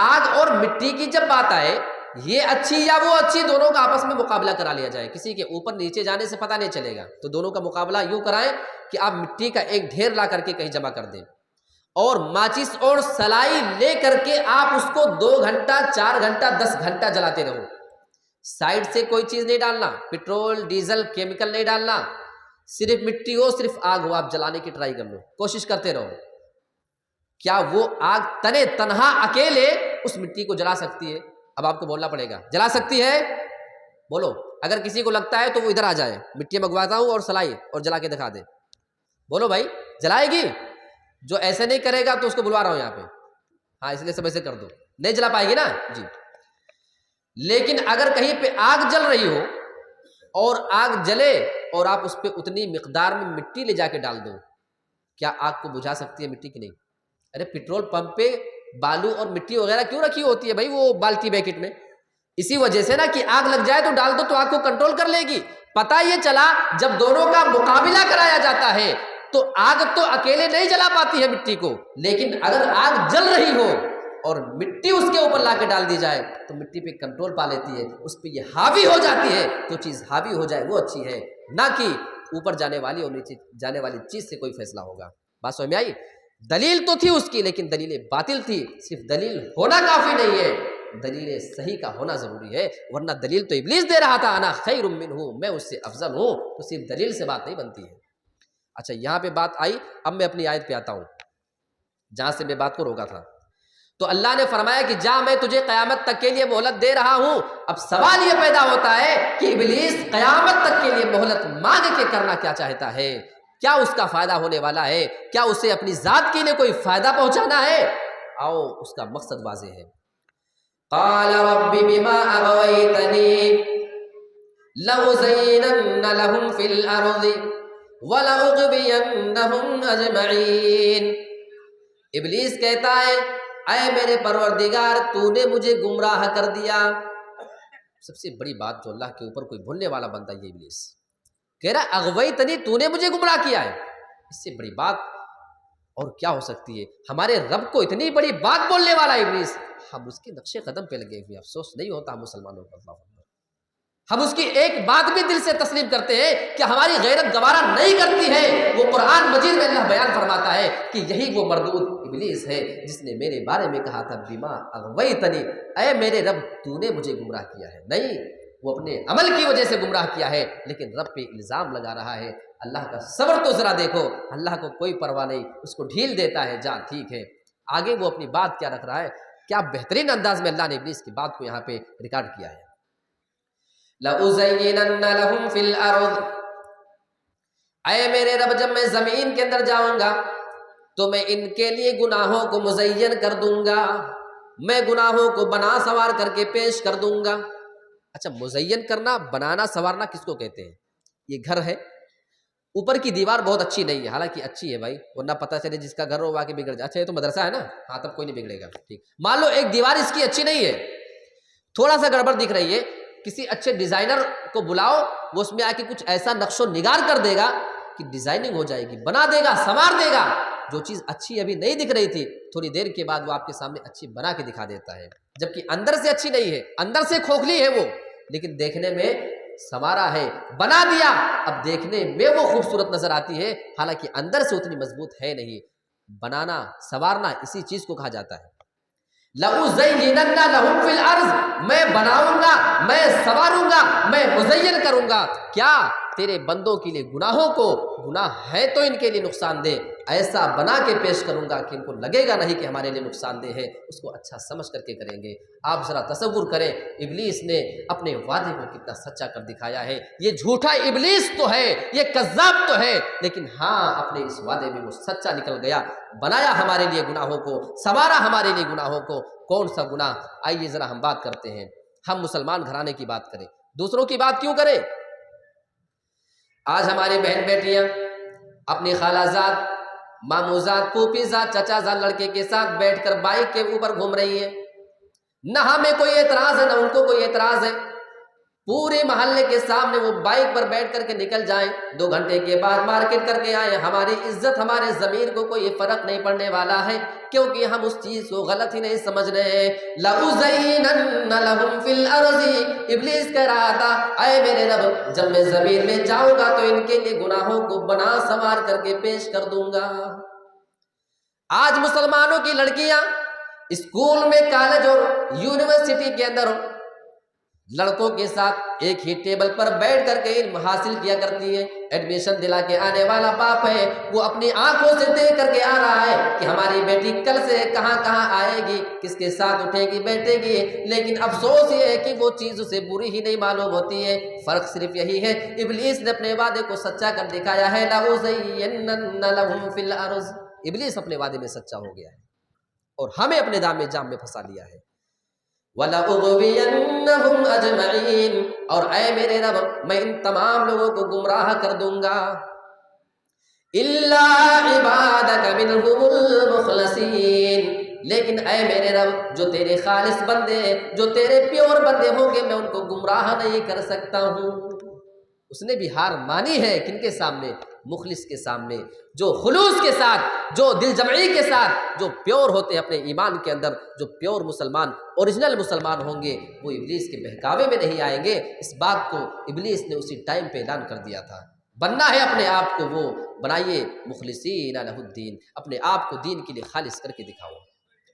آگ اور مٹی کی جب بات آئے، یہ اچھی یا وہ اچھی، دونوں کا آپس میں مقابلہ کرا لیا جائے، کسی کے اوپر نیچے جانے سے پتہ نہیں چلے گا، تو دونوں کا مقابلہ یوں کرائیں کہ آپ مٹی کا ایک ڈھیر لا کر کے کہیں جمع کر دیں اور ماچس اور سلائی لے کر کے آپ اس کو 2 گھنٹہ 4 گھنٹہ 10 گھنٹہ جلاتے رہو، سائڈ سے کوئی چیز نہیں ڈالنا، پٹرول ڈیزل کیمیکل نہیں ڈالنا، صرف مٹی ہو، صرف آگ ہو، آپ جلانے کی ٹرائی کر لو، کوشش کرتے رہو۔ کیا وہ آگ تنے تنہا اکیلے اس مٹی کو جلا سکتی ہے؟ اب آپ کو بولنا پڑے گا، جلا سکتی ہے؟ بولو، اگر کسی کو لگتا ہے تو وہ ادھر آ جائے، مٹی منگواتا ہوں اور سلائی اور جلا کے دکھا دے، بولو بھائی جلائے گی؟ جو ایسے نہیں کرے گا تو اس کو بلوا رہا ہوں یہاں پہ، ہاں اس لیے سب ایسے کر دو، نہیں جلا پائے گی نا جی۔ لیکن اگر کہیں پہ آگ جل رہی ہو اور آگ جلے اور آپ اس پہ اتنی مقدار میں مٹی لے جا کے ڈال دو، کیا آگ کو بجھا سکتی ہے مٹی کی؟ نہیں۔ ارے پیٹرول پمپ پہ بالو اور مٹی وغیرہ کیوں رکھی ہوتی ہے بھائی وہ بالٹی بیکٹ میں؟ اسی وجہ سے نا کہ آگ لگ جائے تو ڈال دو تو آگ کو کنٹرول کر لے گی۔ پتہ یہ چلا جب دونوں کا مقابلہ کرایا جاتا ہے تو آگ تو اکیلے نہیں جلا پاتی ہے مٹی کو، لیکن اگر آگ جل رہی ہو اور مٹی اس کے اوپر لا کے ڈال دی جائے تو مٹی پہ کنٹرول پا لیتی ہے، اس پہ یہ حاوی ہو جاتی ہے، تو چیز حاوی ہو جائے وہ اچھی ہے، نہ کہ اوپر جانے والی اور نیچے جانے والی چیز سے کوئی فیصلہ ہوگا۔ بات سمجھ میں آئی؟ دلیل تو تھی اس کی لیکن دلیل باطل تھی، صرف دلیل ہونا کافی نہیں ہے، دلیل صحیح کا ہونا ضروری ہے، ورنہ دلیل تو ابلیس دے رہا تھا، انا خیر منہ، میں اس سے افضل ہوں، تو صرف دلیل سے بات نہیں بنتی ہے۔ اچھا یہاں پہ بات آئی، اب میں اپنی آیت پہ آتا ہوں جہاں سے میں بات کو روکا تھا۔ تو اللہ نے فرمایا کہ جا میں تجھے قیامت تک کے لیے مہلت دے رہا ہوں۔ اب سوال یہ پیدا ہوتا ہے کہ ابلیس قیامت تک کے لیے مہلت مانگ کے کرنا کیا چاہتا ہے؟ کیا اس کا فائدہ ہونے والا ہے؟ کیا اسے اپنی ذات کے لیے کوئی فائدہ پہنچانا ہے؟ آؤ اس کا مقصد واضح ہے۔ قال رب بما اغويتني لأزينن لهم في الارض ولأغوينهم اجمعين۔ ابلیس کہتا ہے اے میرے پروردگار تو نے مجھے گمراہ کر دیا۔ سب سے بڑی بات جو اللہ کے اوپر کوئی بھولنے والا بندہ یہ ابلیس، کہہ رہا اغویتنی، تو نے مجھے گمراہ کیا ہے، اس سے بڑی بات اور کیا ہو سکتی ہے؟ ہمارے رب کو اتنی بڑی بات بولنے والا ابلیس، ہم اس کے نقش قدم پہ لگے ہوئے، افسوس نہیں ہوتا ہم مسلمانوں کو؟ اللہ اکبر، ہم اس کی ایک بات بھی دل سے تسلیم کرتے ہیں کہ ہماری غیرت گوارا نہیں کرتی ہے۔ وہ قرآن مجید میں اللہ بیان فرماتا ہے کہ یہی وہ مردود ابلیس ہے جس نے میرے بارے میں کہا تھا بما اغویتنی، اے میرے رب تو نے مجھے گمراہ کیا ہے۔ نہیں، وہ اپنے عمل کی وجہ سے گمراہ کیا ہے، لیکن رب پہ الزام لگا رہا ہے۔ اللہ کا صبر تو ذرا دیکھو، اللہ کو کوئی پرواہ نہیں، اس کو ڈھیل دیتا ہے، جا ٹھیک ہے۔ آگے وہ اپنی بات کیا رکھ رہا ہے، کیا بہترین انداز میں اللہ نے ابلیس کی بات کو یہاں پہ ریکارڈ کیا ہے۔ لَأُزَيِّنَنَّ لَهُمْ فِي الْأَرْضِ، اے میرے رب جب میں زمین کے اندر جاؤں گا تو میں ان کے لیے گناہوں کو مزین کر دوں گا، میں گناہوں کو بنا سنوار کر کے پیش کر دوں گا۔ اچھا، مزین کرنا، بنانا سنوارنا کس کو کہتے ہیں؟ یہ گھر ہے، اوپر کی دیوار بہت اچھی نہیں ہے، حالانکہ اچھی ہے بھائی، ورنہ پتہ چلے جس کا گھر ہو واقعی بگڑ جائے۔ اچھا یہ تو مدرسہ ہے نا، ہاں تب کوئی نہیں بگڑے گا، ٹھیک۔ مان لو ایک دیوار اس کی اچھی نہیں ہے، تھوڑا سا گڑبڑ دکھ رہی ہے، کسی اچھے ڈیزائنر کو بلاؤ، وہ اس میں آ کے کچھ ایسا نقش و نگار کر دے گا کہ ڈیزائننگ ہو جائے گی، بنا دے گا، سنوار دے گا۔ جو چیز اچھی ابھی نہیں دکھ رہی تھی، تھوڑی دیر کے بعد وہ آپ کے سامنے اچھی بنا کے دکھا دیتا ہے، جبکہ اندر سے اچھی نہیں ہے، اندر سے کھوکھلی ہے وہ، لیکن دیکھنے میں سنوارا ہے، بنا دیا، اب دیکھنے میں وہ خوبصورت نظر آتی ہے، حالانکہ اندر سے اتنی مضبوط ہے نہیں۔ بنانا سنوارنا اسی چیز کو کہا جاتا ہے۔ لَأُزَيِّنَنَّ لَهُمْ فِي الْأَرْضِ، میں بناؤں گا، میں سنواروں گا، میں مزین کروں گا، کیا؟ تیرے بندوں کے لیے گناہوں کو، گناہ ہے تو ان کے لیے نقصان دہ، ایسا بنا کے پیش کروں گا کہ ان کو لگے گا نہیں کہ ہمارے لیے نقصان دہ ہے، اس کو اچھا سمجھ کر کے کریں گے۔ آپ ذرا تصور کریں، ابلیس نے اپنے وعدے کو کتنا سچا کر دکھایا ہے۔ یہ جھوٹا ابلیس تو ہے، یہ کذاب تو ہے، لیکن ہاں اپنے اس وعدے میں وہ سچا نکل گیا، بنایا ہمارے لیے گناہوں کو، سنوارا ہمارے لیے گناہوں کو۔ کون سا گناہ؟ آئیے ذرا ہم بات کرتے ہیں، ہم مسلمان گھرانے کی بات کریں، دوسروں کی بات کیوں کریں؟ آج ہماری بہن بیٹیاں اپنی خالہ زاد، ماموں زاد، پھوپھی زاد، چچا زاد لڑکے کے ساتھ بیٹھ کر بائک کے اوپر گھوم رہی ہیں، نہ ہمیں کوئی اعتراض ہے نہ ان کو کوئی اعتراض ہے، پورے محلے کے سامنے وہ بائک پر بیٹھ کر کے نکل جائیں، 2 گھنٹے کے بعد مارکیٹ کر کے آئیں، ہماری عزت، ہمارے ضمیر کو کوئی فرق نہیں پڑنے والا ہے، کیونکہ ہم اس چیز کو غلط ہی نہیں سمجھ رہے ہیں۔ لَأُزَيِّنَنَّ لَهُمْ فِي الْأَرْضِ، ابلیس کہہ رہا تھا اے میرے رب جب میں زمین میں جاؤں گا تو ان کے لیے گناہوں کو بنا سنوار کر کے پیش کر دوں گا۔ آج مسلمانوں کی لڑکیاں اسکول میں، کالج اور یونیورسٹی کے اندر لڑکوں کے ساتھ ایک ہی ٹیبل پر بیٹھ کر کے علم حاصل کیا کرتی ہیں۔ ایڈمیشن دلا کے آنے والا باپ ہے، وہ اپنی آنکھوں سے دیکھ کر کے آ رہا ہے کہ ہماری بیٹی کل سے کہاں کہاں آئے گی، کس کے ساتھ اٹھے گی بیٹھے گی، لیکن افسوس یہ ہے کہ وہ چیز اسے بری ہی نہیں معلوم ہوتی ہے۔ فرق صرف یہی ہے، ابلیس نے اپنے وعدے کو سچا کر دکھایا ہے۔ لَأُزَيِّنَنَّ لَهُمْ فِي الْأَرْضِ، ابلیس اپنے وعدے میں سچا ہو گیا ہے اور ہمیں اپنے جام میں پھنسا دیا ہے۔ وَلَأُغْوِيَنَّهُمْ أَجْمَعِينَ، اور اے میرے رب میں ان تمام لوگوں کو گمراہ کر دوں گا، إِلَّا عِبَادَكَ مِنْهُمُ الْمُخْلَصِينَ، لیکن اے میرے رب جو تیرے خالص بندے، جو تیرے پیور بندے ہوں گے، میں ان کو گمراہ نہیں کر سکتا ہوں۔ اس نے بھی ہار مانی ہے، کن کے سامنے؟ مخلص کے سامنے، جو خلوص کے ساتھ، جو دل جمعی کے ساتھ، جو پیور ہوتے ہیں اپنے ایمان کے اندر، جو پیور مسلمان، اوریجنل مسلمان ہوں گے، وہ ابلیس کے بہکاوے میں نہیں آئیں گے۔ اس بات کو ابلیس نے اسی ٹائم پہ اعلان کر دیا تھا۔ بننا ہے اپنے آپ کو، وہ بنائیے مخلصین لہ الدین، اپنے آپ کو دین کے لیے خالص کر کے دکھاؤ۔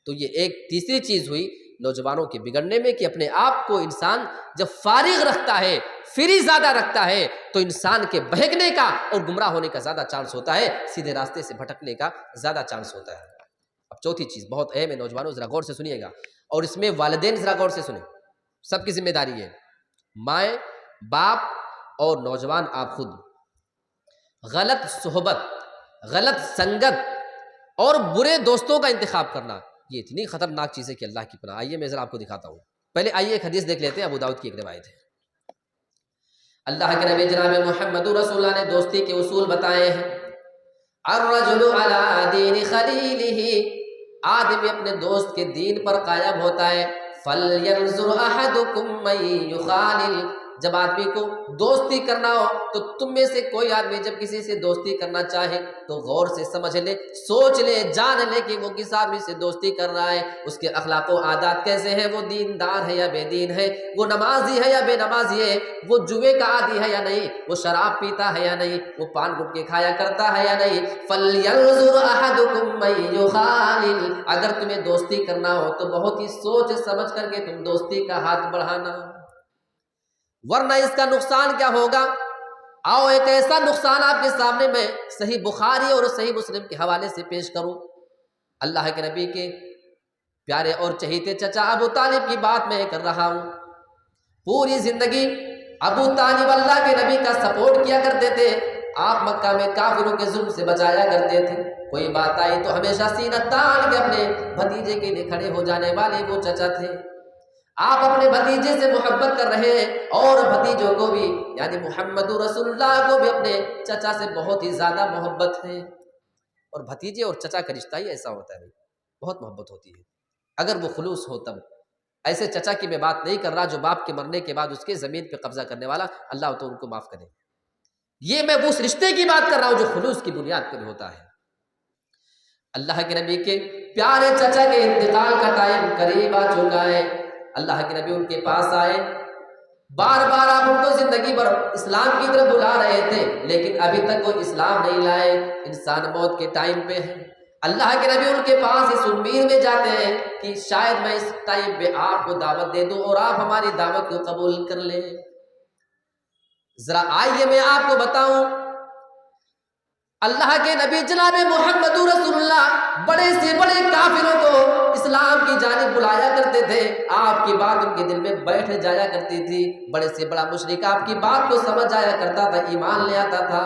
تو یہ ایک تیسری چیز ہوئی نوجوانوں کے بگڑنے میں، کہ اپنے آپ کو انسان جب فارغ رکھتا ہے، فری زیادہ رکھتا ہے، تو انسان کے بہکنے کا اور گمراہ ہونے کا زیادہ چانس ہوتا ہے، سیدھے راستے سے بھٹکنے کا زیادہ چانس ہوتا ہے۔ اب چوتھی چیز بہت اہم ہے، نوجوانوں ذرا غور سے سنیے گا، اور اس میں والدین ذرا غور سے سنیں، سب کی ذمہ داری ہے، مائیں، باپ اور نوجوان آپ خود۔ غلط صحبت، غلط سنگت اور برے دوستوں کا انتخاب کرنا، یہ اتنی خطرناک چیز ہے کہ اللہ کی پناہ۔ آئیے میں ذرا آپ کو دکھاتا ہوں، پہلے آئیے ایک حدیث دیکھ لیتے ہیں، ابو داؤد کی ایک روایت ہے۔ اللہ کے نبی جناب محمد رسول اللہ نے دوستی کے اصول بتائے ہیں۔ الرجل علی دین خلیلہ، آدمی اپنے دوست کے دین پر قائم ہوتا ہے۔ فَلْيَنْظُرْ أَحَدُكُمْ مَن يُخَالِلْ، جب آدمی کو دوستی کرنا ہو تو تم میں سے کوئی آدمی جب کسی سے دوستی کرنا چاہے تو غور سے سمجھ لے، سوچ لے، جان لے کہ وہ کس آدمی سے دوستی کر رہا ہے، اس کے اخلاق و عادات کیسے ہیں، وہ دیندار ہے یا بے دین ہے، وہ نمازی ہے یا بے نمازی ہے، وہ جوئے کا عادی ہے یا نہیں، وہ شراب پیتا ہے یا نہیں، وہ پان گٹکے کھایا کرتا ہے یا نہیں۔ فَلْيَنظُرْ أَحَدُكُمْ مَن يُخَالِلْ، اگر تمہیں دوستی کرنا ہو تو بہت ہی سوچ سمجھ کر کے تم دوستی کا ہاتھ بڑھانا، ورنہ اس کا نقصان کیا ہوگا۔ آؤ ایک ایسا نقصان آپ کے سامنے میں صحیح بخاری اور صحیح مسلم کے حوالے سے پیش کروں۔ اللہ کے نبی کے پیارے اور چہیتے چچا ابو طالب کی بات میں کر رہا ہوں۔ پوری زندگی ابو طالب اللہ کے نبی کا سپورٹ کیا کرتے تھے، آپ مکہ میں کافروں کے ظلم سے بچایا کرتے تھے، کوئی بات آئی تو ہمیشہ سینہ تان کے اپنے بھتیجے کے لیے کھڑے ہو جانے والے وہ چچا تھے۔ آپ اپنے بھتیجے سے محبت کر رہے ہیں اور بھتیجوں کو بھی یعنی محمد رسول اللہ کو بھی اپنے چچا سے بہت ہی زیادہ محبت ہے۔ اور بھتیجے اور چچا کا رشتہ ہی ایسا ہوتا ہے، بہت محبت ہوتی ہے اگر وہ خلوص ہو تب۔ ایسے چچا کی میں بات نہیں کر رہا جو باپ کے مرنے کے بعد اس کے زمین پہ قبضہ کرنے والا، اللہ تو ان کو معاف کرے، یہ میں اس رشتے کی بات کر رہا ہوں جو خلوص کی بنیاد پر ہوتا ہے۔ اللہ کے نبی کے پیارے چچا کے انتقال کا ٹائم قریب آ چکا ہے، اللہ کے نبی ان کے پاس آئے، بار بار آپ ان کو زندگی بھر اسلام کی طرف بلا رہے تھے لیکن ابھی تک وہ اسلام نہیں لائے، انسان موت کے ٹائم پہ ہے۔ اللہ کے نبی ان کے پاس اس امید میں جاتے ہیں کہ شاید میں اس ٹائم پہ آپ کو دعوت دے دوں اور آپ ہماری دعوت کو قبول کر لیں۔ ذرا آئیے میں آپ کو بتاؤں، اللہ کے نبی جناب محمد رسول اللہ بڑے سے بڑے کافروں کو اسلام کی جانب بلایا کرتے تھے، آپ کی بات ان کے دل میں بیٹھ جایا کرتی تھی، بڑے سے بڑا مشرک آپ کی بات کو سمجھ جایا کرتا تھا، ایمان لے آتا تھا،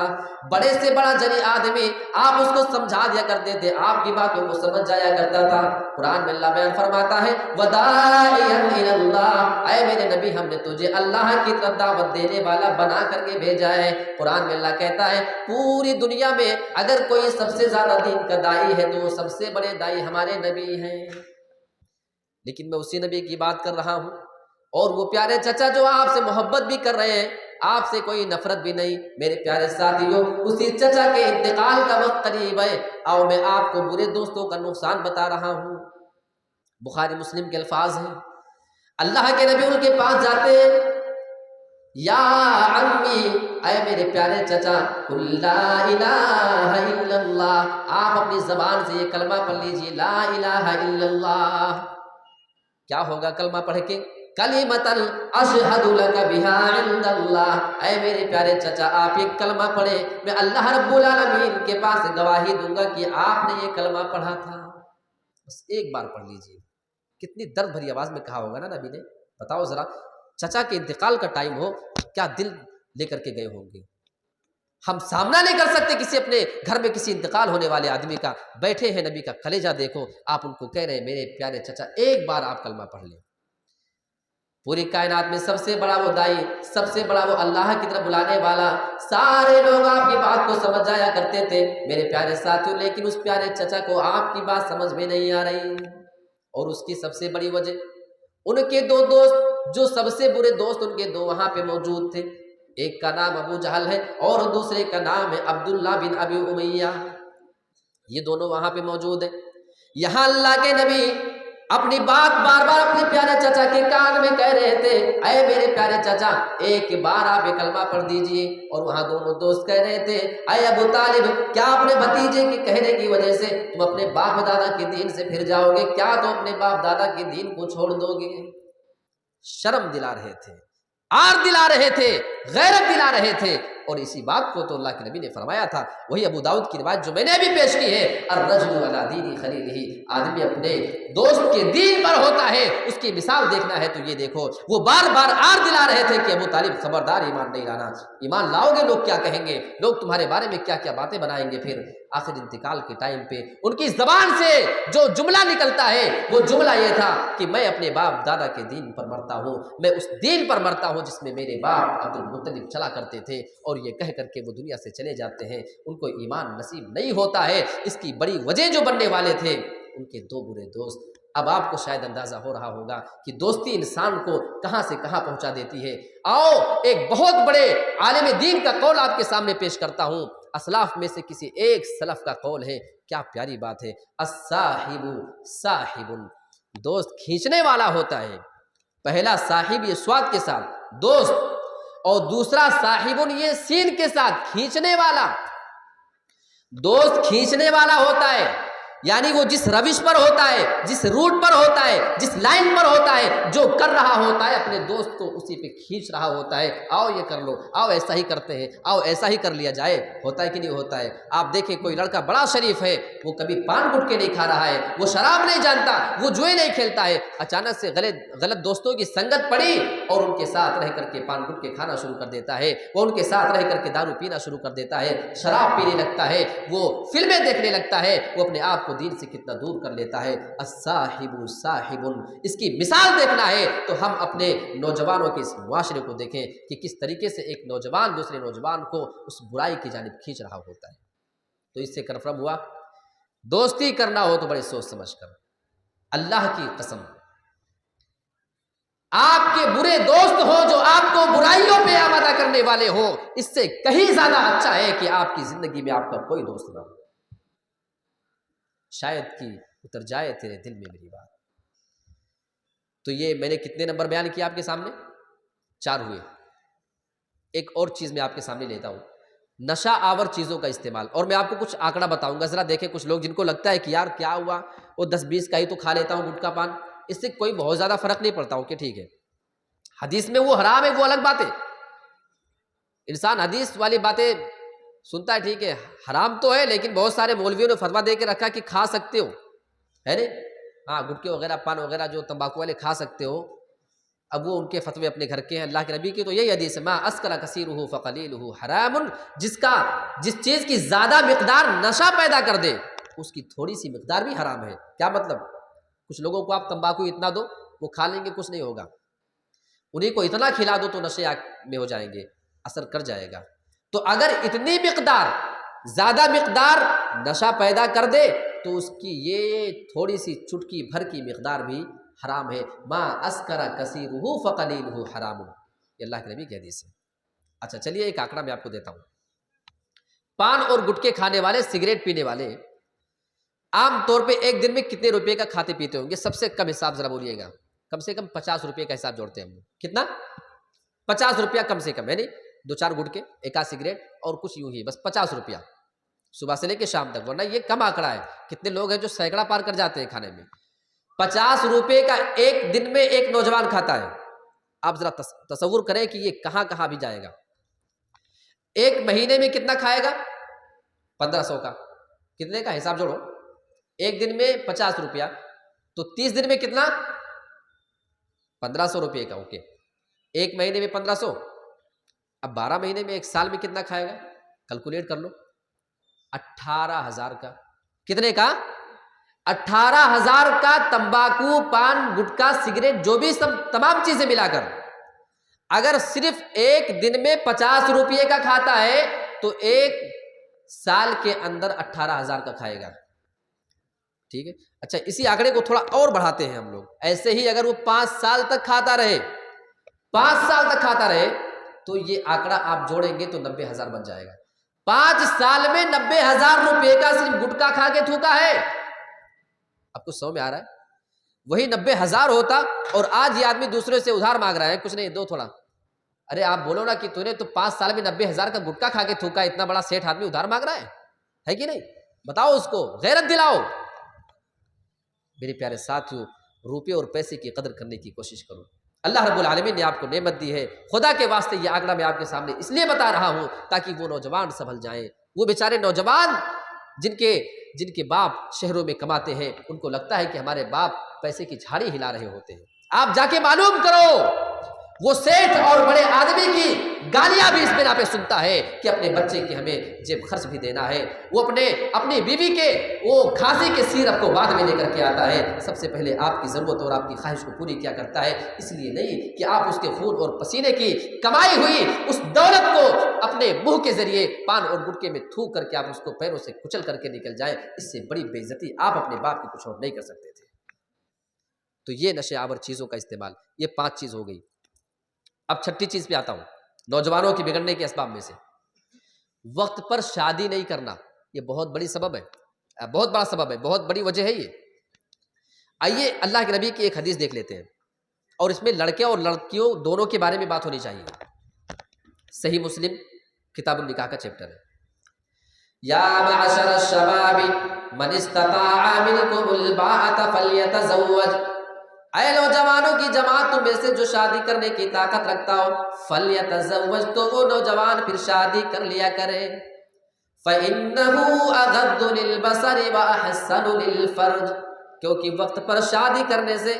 بڑے سے بڑا جنی آدمی آپ اس کو سمجھا دیا کرتے تھے، آپ کی باتوں کو سمجھ جایا کرتا تھا۔ قرآن میں اللہ بیان فرماتا ہے وَدَاعِيًا إِلَى اللَّهِ، اے میرے نبی ہم نے تجھے اللہ کی طرف دعوت دینے والا بنا کر کے بھیجا ہے۔ قرآن میں اللہ کہتا ہے پوری دنیا میں اگر کوئی سب سے زیادہ دین کا دائی ہے تو وہ سب سے بڑے دائی ہمارے نبی ہیں، لیکن میں اسی نبی کی بات کر رہا ہوں اور وہ پیارے چچا جو آپ سے محبت بھی کر رہے ہیں، آپ سے کوئی نفرت بھی نہیں۔ میرے پیارے ساتھیوں، اسی چچا کے انتقال کا وقت قریب ہے، آؤ میں آپ کو برے دوستوں کا نقصان بتا رہا ہوں۔ بخاری مسلم کے الفاظ ہیں، اللہ کے نبی ان کے پاس جاتے ہیں، یا عمی، اے میرے پیارے چچا، قل لا الہ الا اللہ، آپ اپنی زبان سے یہ کلمہ پڑھ لیجئے، لا الہ الا اللہ۔ کیا ہوگا کلمہ پڑھ کے؟ کلمۃ اشہد لک بہا عند اللہ، اے میرے پیارے چچا آپ یہ کلمہ پڑھیں، میں اللہ رب العالمین کے پاس گواہی دوں گا کہ آپ نے یہ کلمہ پڑھا تھا۔ بس ایک بار پڑھ لیجئے۔ کتنی درد بھری آواز میں کہا ہوگا نا نبی نے، بتاؤ ذرا، چچا کے انتقال کا ٹائم ہو، کیا دل لے کر کے گئے ہوں گے۔ ہم سامنا نہیں کر سکتے کسی اپنے گھر میں کسی انتقال ہونے والے آدمی کا، بیٹھے ہیں نبی کا کلیجہ دیکھو، آپ ان کو کہہ رہے ہیں میرے پیارے چچا ایک بار آپ کلمہ پڑھ لیں۔ پوری کائنات میں سب سے بڑا وہ دائی، سب سے بڑا وہ اللہ کی طرف بلانے والا، سارے لوگ آپ کی بات کو سمجھ جایا کرتے تھے میرے پیارے ساتھیوں، لیکن اس پیارے چچا کو آپ کی بات سمجھ میں نہیں آ رہی، اور اس کی سب سے بڑی وجہ ان کے دو دوست، جو سب سے برے دوست ان کے دو وہاں پہ موجود تھے، ایک کا نام ابو جہل ہے اور دوسرے کا نام ہے عبداللہ بن ابی امیہ، یہ دونوں وہاں پہ موجود ہیں۔ یہاں اللہ کے نبی اپنی بات بار بار اپنے پیارے چچا کے کان میں کہہ رہے تھے، اے میرے پیارے چچا ایک بار آپ یہ کلمہ پڑھ دیجئے، اور وہاں دونوں دوست کہہ رہے تھے، اے ابو طالب کیا اپنے بھتیجے کے کہنے کی وجہ سے تم اپنے باپ دادا کے دین سے پھر جاؤ گے؟ کیا تم اپنے باپ دادا کے دین کو چھوڑ دو گے؟ شرم دلا رہے تھے، آر دلا رہے تھے، غیرت دلا رہے تھے، اور اسی بات کو تو اللہ کے نبی نے فرمایا تھا، وہی ابو داؤد کی روایت جو میں نے ابھی پیش کی ہے، الرجل علی دین خلیلہ، آدمی اپنے دوست کے دین پر ہوتا ہے، اس کی مثال دیکھنا ہے تو یہ دیکھو، وہ بار بار آر دلا رہے تھے کہ ابو طالب خبردار ایمان نہیں لانا، ایمان لاؤ گے لوگ کیا کہیں گے، لوگ تمہارے بارے میں کیا کیا باتیں بنائیں گے۔ پھر آخر انتقال کے ٹائم پہ ان کی زبان سے جو جملہ نکلتا ہے وہ جملہ یہ تھا کہ میں اپنے باپ دادا کے دین پر مرتا ہوں، میں اس دین پر مرتا ہوں جس میں میرے باپ عبد المطلب چلا کرتے تھے، اور یہ کہہ کر کے وہ دنیا سے چلے جاتے ہیں، ان کو ایمان نصیب نہیں ہوتا ہے۔ اس کی بڑی وجہ جو بننے والے تھے ان کے دو برے دوست اب آپ کو شاید اندازہ ہو رہا ہوگا کہ دوستی انسان کو کہاں سے کہاں پہنچا دیتی ہے۔ آؤ ایک بہت بڑے عالم دین کا قول آپ کے سامنے پیش کرتا ہوں، اسلاف میں سے کسی ایک سلف کا قول ہے، کیا پیاری بات ہے، الصاحب صاحب، دوست کھینچنے والا ہوتا ہے۔ پہلا صاحب یہ سواد کے ساتھ دوست، اور دوسرا صاحب یہ سین کے ساتھ کھینچنے والا۔ دوست کھینچنے والا ہوتا ہے، یعنی وہ جس روش پر ہوتا ہے، جس روٹ پر ہوتا ہے، جس لائن پر ہوتا ہے، جو کر رہا ہوتا ہے اپنے دوست کو اسی پہ کھینچ رہا ہوتا ہے، آؤ یہ کر لو، آؤ ایسا ہی کرتے ہیں، آؤ ایسا ہی کر لیا جائے۔ ہوتا ہے کہ نہیں ہوتا ہے؟ آپ دیکھیں کوئی لڑکا بڑا شریف ہے، وہ کبھی پان گٹکے نہیں کھا رہا ہے، وہ شراب نہیں جانتا، وہ جوئے نہیں کھیلتا ہے، اچانک سے غلط دوستوں کی سنگت پڑی اور ان کے ساتھ رہ کر کے پان گٹکے کھانا شروع کر دیتا ہے، وہ ان کے ساتھ رہ کر کے دارو پینا شروع کر دیتا ہے، شراب پینے لگتا ہے، وہ فلمیں دیکھنے لگتا ہے، وہ اپنے آپ کو دین سے کتنا دور کر لیتا ہے۔ الصاحب صاحب، اس کی مثال دیکھنا ہے تو ہم اپنے نوجوانوں کے اس معاشرے کو دیکھیں کہ کس طریقے سے ایک نوجوان دوسرے نوجوان کو اس برائی کی جانب کھینچ رہا ہوتا ہے۔ تو اس سے کنفرم ہوا دوستی کرنا ہو تو بڑے سوچ سمجھ کر، اللہ کی قسم آپ کے برے دوست ہوں جو آپ کو برائیوں پہ آمادہ کرنے والے ہوں، اس سے کہیں زیادہ اچھا ہے کہ آپ کی زندگی میں آپ کا کوئی دوست نہ ہو۔ شاید کہ اتر جائے تیرے دل میں میری بات۔ تو یہ میں نے کتنے نمبر بیان کیا آپ کے سامنے؟ 4 ہوئے۔ ایک اور چیز میں آپ کے سامنے لیتا ہوں، نشہ آور چیزوں کا استعمال، اور میں آپ کو کچھ آنکڑا بتاؤں گا، ذرا دیکھیں کچھ لوگ جن کو لگتا ہے کہ یار کیا ہوا، وہ 10-20 کا ہی تو کھا لیتا ہوں گٹکا پان، اس سے کوئی بہت زیادہ فرق نہیں پڑتا ہوں کہ ٹھیک ہے، حدیث میں وہ حرام ہے وہ الگ بات ہے، انسان حدیث والی باتیں سنتا ہے ٹھیک ہے، حرام تو ہے، لیکن بہت سارے مولویوں نے فتویٰ دے کے رکھا کہ کھا سکتے ہو، ہے نہیں؟ ہاں گٹکے وغیرہ پان وغیرہ جو تمباکو والے کھا سکتے ہو، اب وہ ان کے فتوے اپنے گھر کے ہیں، اللہ کے نبی کی تو یہی حدیث ہے، ما اسکر کثیرہ فقلیلہ حرام، جس چیز کی زیادہ مقدار نشہ پیدا کر دے اس کی تھوڑی سی مقدار بھی حرام ہے۔ کیا مطلب؟ کچھ لوگوں کو آپ تمباکو اتنا دو وہ کھا لیں گے کچھ نہیں ہوگا، انہیں کو اتنا کھلا دو تو نشے میں ہو جائیں گے، اثر کر جائے گا۔ تو اگر اتنی مقدار زیادہ مقدار نشہ پیدا کر دے تو اس کی یہ تھوڑی سی چٹکی بھر کی مقدار بھی حرام ہے۔ ما اسکر کثیرہ فقلیلہ حرام، یہ اللہ کے نبی کی حدیث ہے۔ اچھا چلیے ایک آنکڑا میں آپ کو دیتا ہوں، پان اور گٹکے کھانے والے، سگریٹ پینے والے عام طور پہ ایک دن میں کتنے روپے کا کھاتے پیتے ہوں گے؟ سب سے کم حساب ذرا بولیے گا۔ کم سے کم 50 روپے کا حساب جوڑتے ہیں ہم لوگ، کتنا؟ 50 روپیہ کم سے کم، ہے نہیں؟ 2-4 گٹکے، ایک آدھ سگریٹ اور کچھ یوں ہی، بس 50 روپیہ صبح سے لے کے شام تک، ورنہ یہ کم آنکڑا ہے۔ کتنے لوگ ہیں جو سینکڑا پار کر جاتے ہیں کھانے میں۔ 50 روپے کا ایک دن میں ایک نوجوان کھاتا ہے، آپ ذرا تصور کریں کہ یہ کہاں کہاں بھی جائے گا۔ ایک مہینے میں کتنا کھائے گا؟ 1500 کا، کتنے کا حساب جوڑو، ایک دن میں 50 روپیہ تو 30 دن میں کتنا؟ 1500 روپے کا، اوکے، ایک مہینے میں 1500، اب 12 مہینے میں ایک سال میں کتنا کھائے گا؟ کیلکولیٹ کر لو، 18,000 کا، کتنے کا؟ 18,000 کا تمباکو، پان، گٹکا، سگریٹ، جو بھی سب تمام چیزیں ملا کر اگر صرف ایک دن میں 50 روپے کا کھاتا ہے تو ایک سال کے اندر 18,000 کا کھائے گا، ٹھیک ہے؟ اچھا اسی آنکڑے کو تھوڑا اور بڑھاتے ہیں ہم لوگ، ایسے ہی اگر وہ 5 سال تک کھاتا رہے، 5 سال تک کھاتا رہے تو یہ آنکڑا آپ جوڑیں گے تو 90,000 بن جائے گا۔ 5 سال میں 90,000 روپے کا صرف گٹکا کھا کے تھوکا ہے۔ اب کچھ سمجھ میں آ رہا ہے؟ وہی 90,000 ہوتا اور آج یہ آدمی دوسرے سے ادھار مانگ رہا ہے، کچھ نہیں دو تھوڑا، ارے آپ بولو نا کہ تو نے تو 5 سال میں 90,000 کا گٹکا کھا کے تھوکا، اتنا بڑا سیٹ آدمی ادھار مانگ رہا ہے کہ نہیں؟ بتاؤ اس کو، غیرت دلاؤ۔ میرے پیارے ساتھیوں، روپے اور پیسے کی قدر کرنے کی کوشش کرو، اللہ رب العالمین نے آپ کو نعمت دی ہے، خدا کے واسطے یہ آنکڑا میں آپ کے سامنے اس لیے بتا رہا ہوں تاکہ وہ نوجوان سنبھل جائیں، وہ بیچارے نوجوان جن کے باپ شہروں میں کماتے ہیں، ان کو لگتا ہے کہ ہمارے باپ پیسے کی جھاڑی ہلا رہے ہوتے ہیں، آپ جا کے معلوم کرو، وہ سیٹھ اور بڑے آدمی کی گالیاں بھی اس بنا پہ سنتا ہے کہ اپنے بچے کی ہمیں جیب خرچ بھی دینا ہے، وہ اپنی بیوی کے وہ کھانسی کے سیرپ کو بعد میں لے کر کے آتا ہے، سب سے پہلے آپ کی ضرورت اور آپ کی خواہش کو پوری کیا کرتا ہے، اس لیے نہیں کہ آپ اس کے خون اور پسینے کی کمائی ہوئی اس دولت کو اپنے منہ کے ذریعے پان اور گٹکے میں تھوک کر کے آپ اس کو پیروں سے کچل کر کے نکل جائیں، اس سے بڑی بے عزتی آپ اپنے باپ کی کچھ اور نہیں کر سکتے تھے۔ تو یہ نشے آور چیزوں کا استعمال، یہ 5 چیز ہو گئی۔ اب 6ٹھی چیز پہ آتا ہوں، نوجوانوں کی بگڑنے کے اسباب میں سے وقت پر شادی نہیں کرنا۔ یہ بہت بڑی سبب ہے، بہت بڑا سبب ہے، بہت بڑی وجہ ہے یہ۔ آئیے اللہ کے نبی کی ایک حدیث دیکھ لیتے ہیں، اور اس میں لڑکے اور لڑکیوں دونوں کے بارے میں بات ہونی چاہیے۔ صحیح مسلم کتاب النکاح کا چیپٹر ہے۔ یا معشر الشباب من استطاع منکم الباءۃ فلیتزوج، اے نوجوانوں کی جماعت تم میں سے جو شادی کرنے کی طاقت رکھتا ہو، فلیتزوج، تو وہ نوجوان پھر شادی کر لیا کرے۔ فإنہ اغض للبصر واحسن للفرج، کیونکہ وقت پر شادی کرنے سے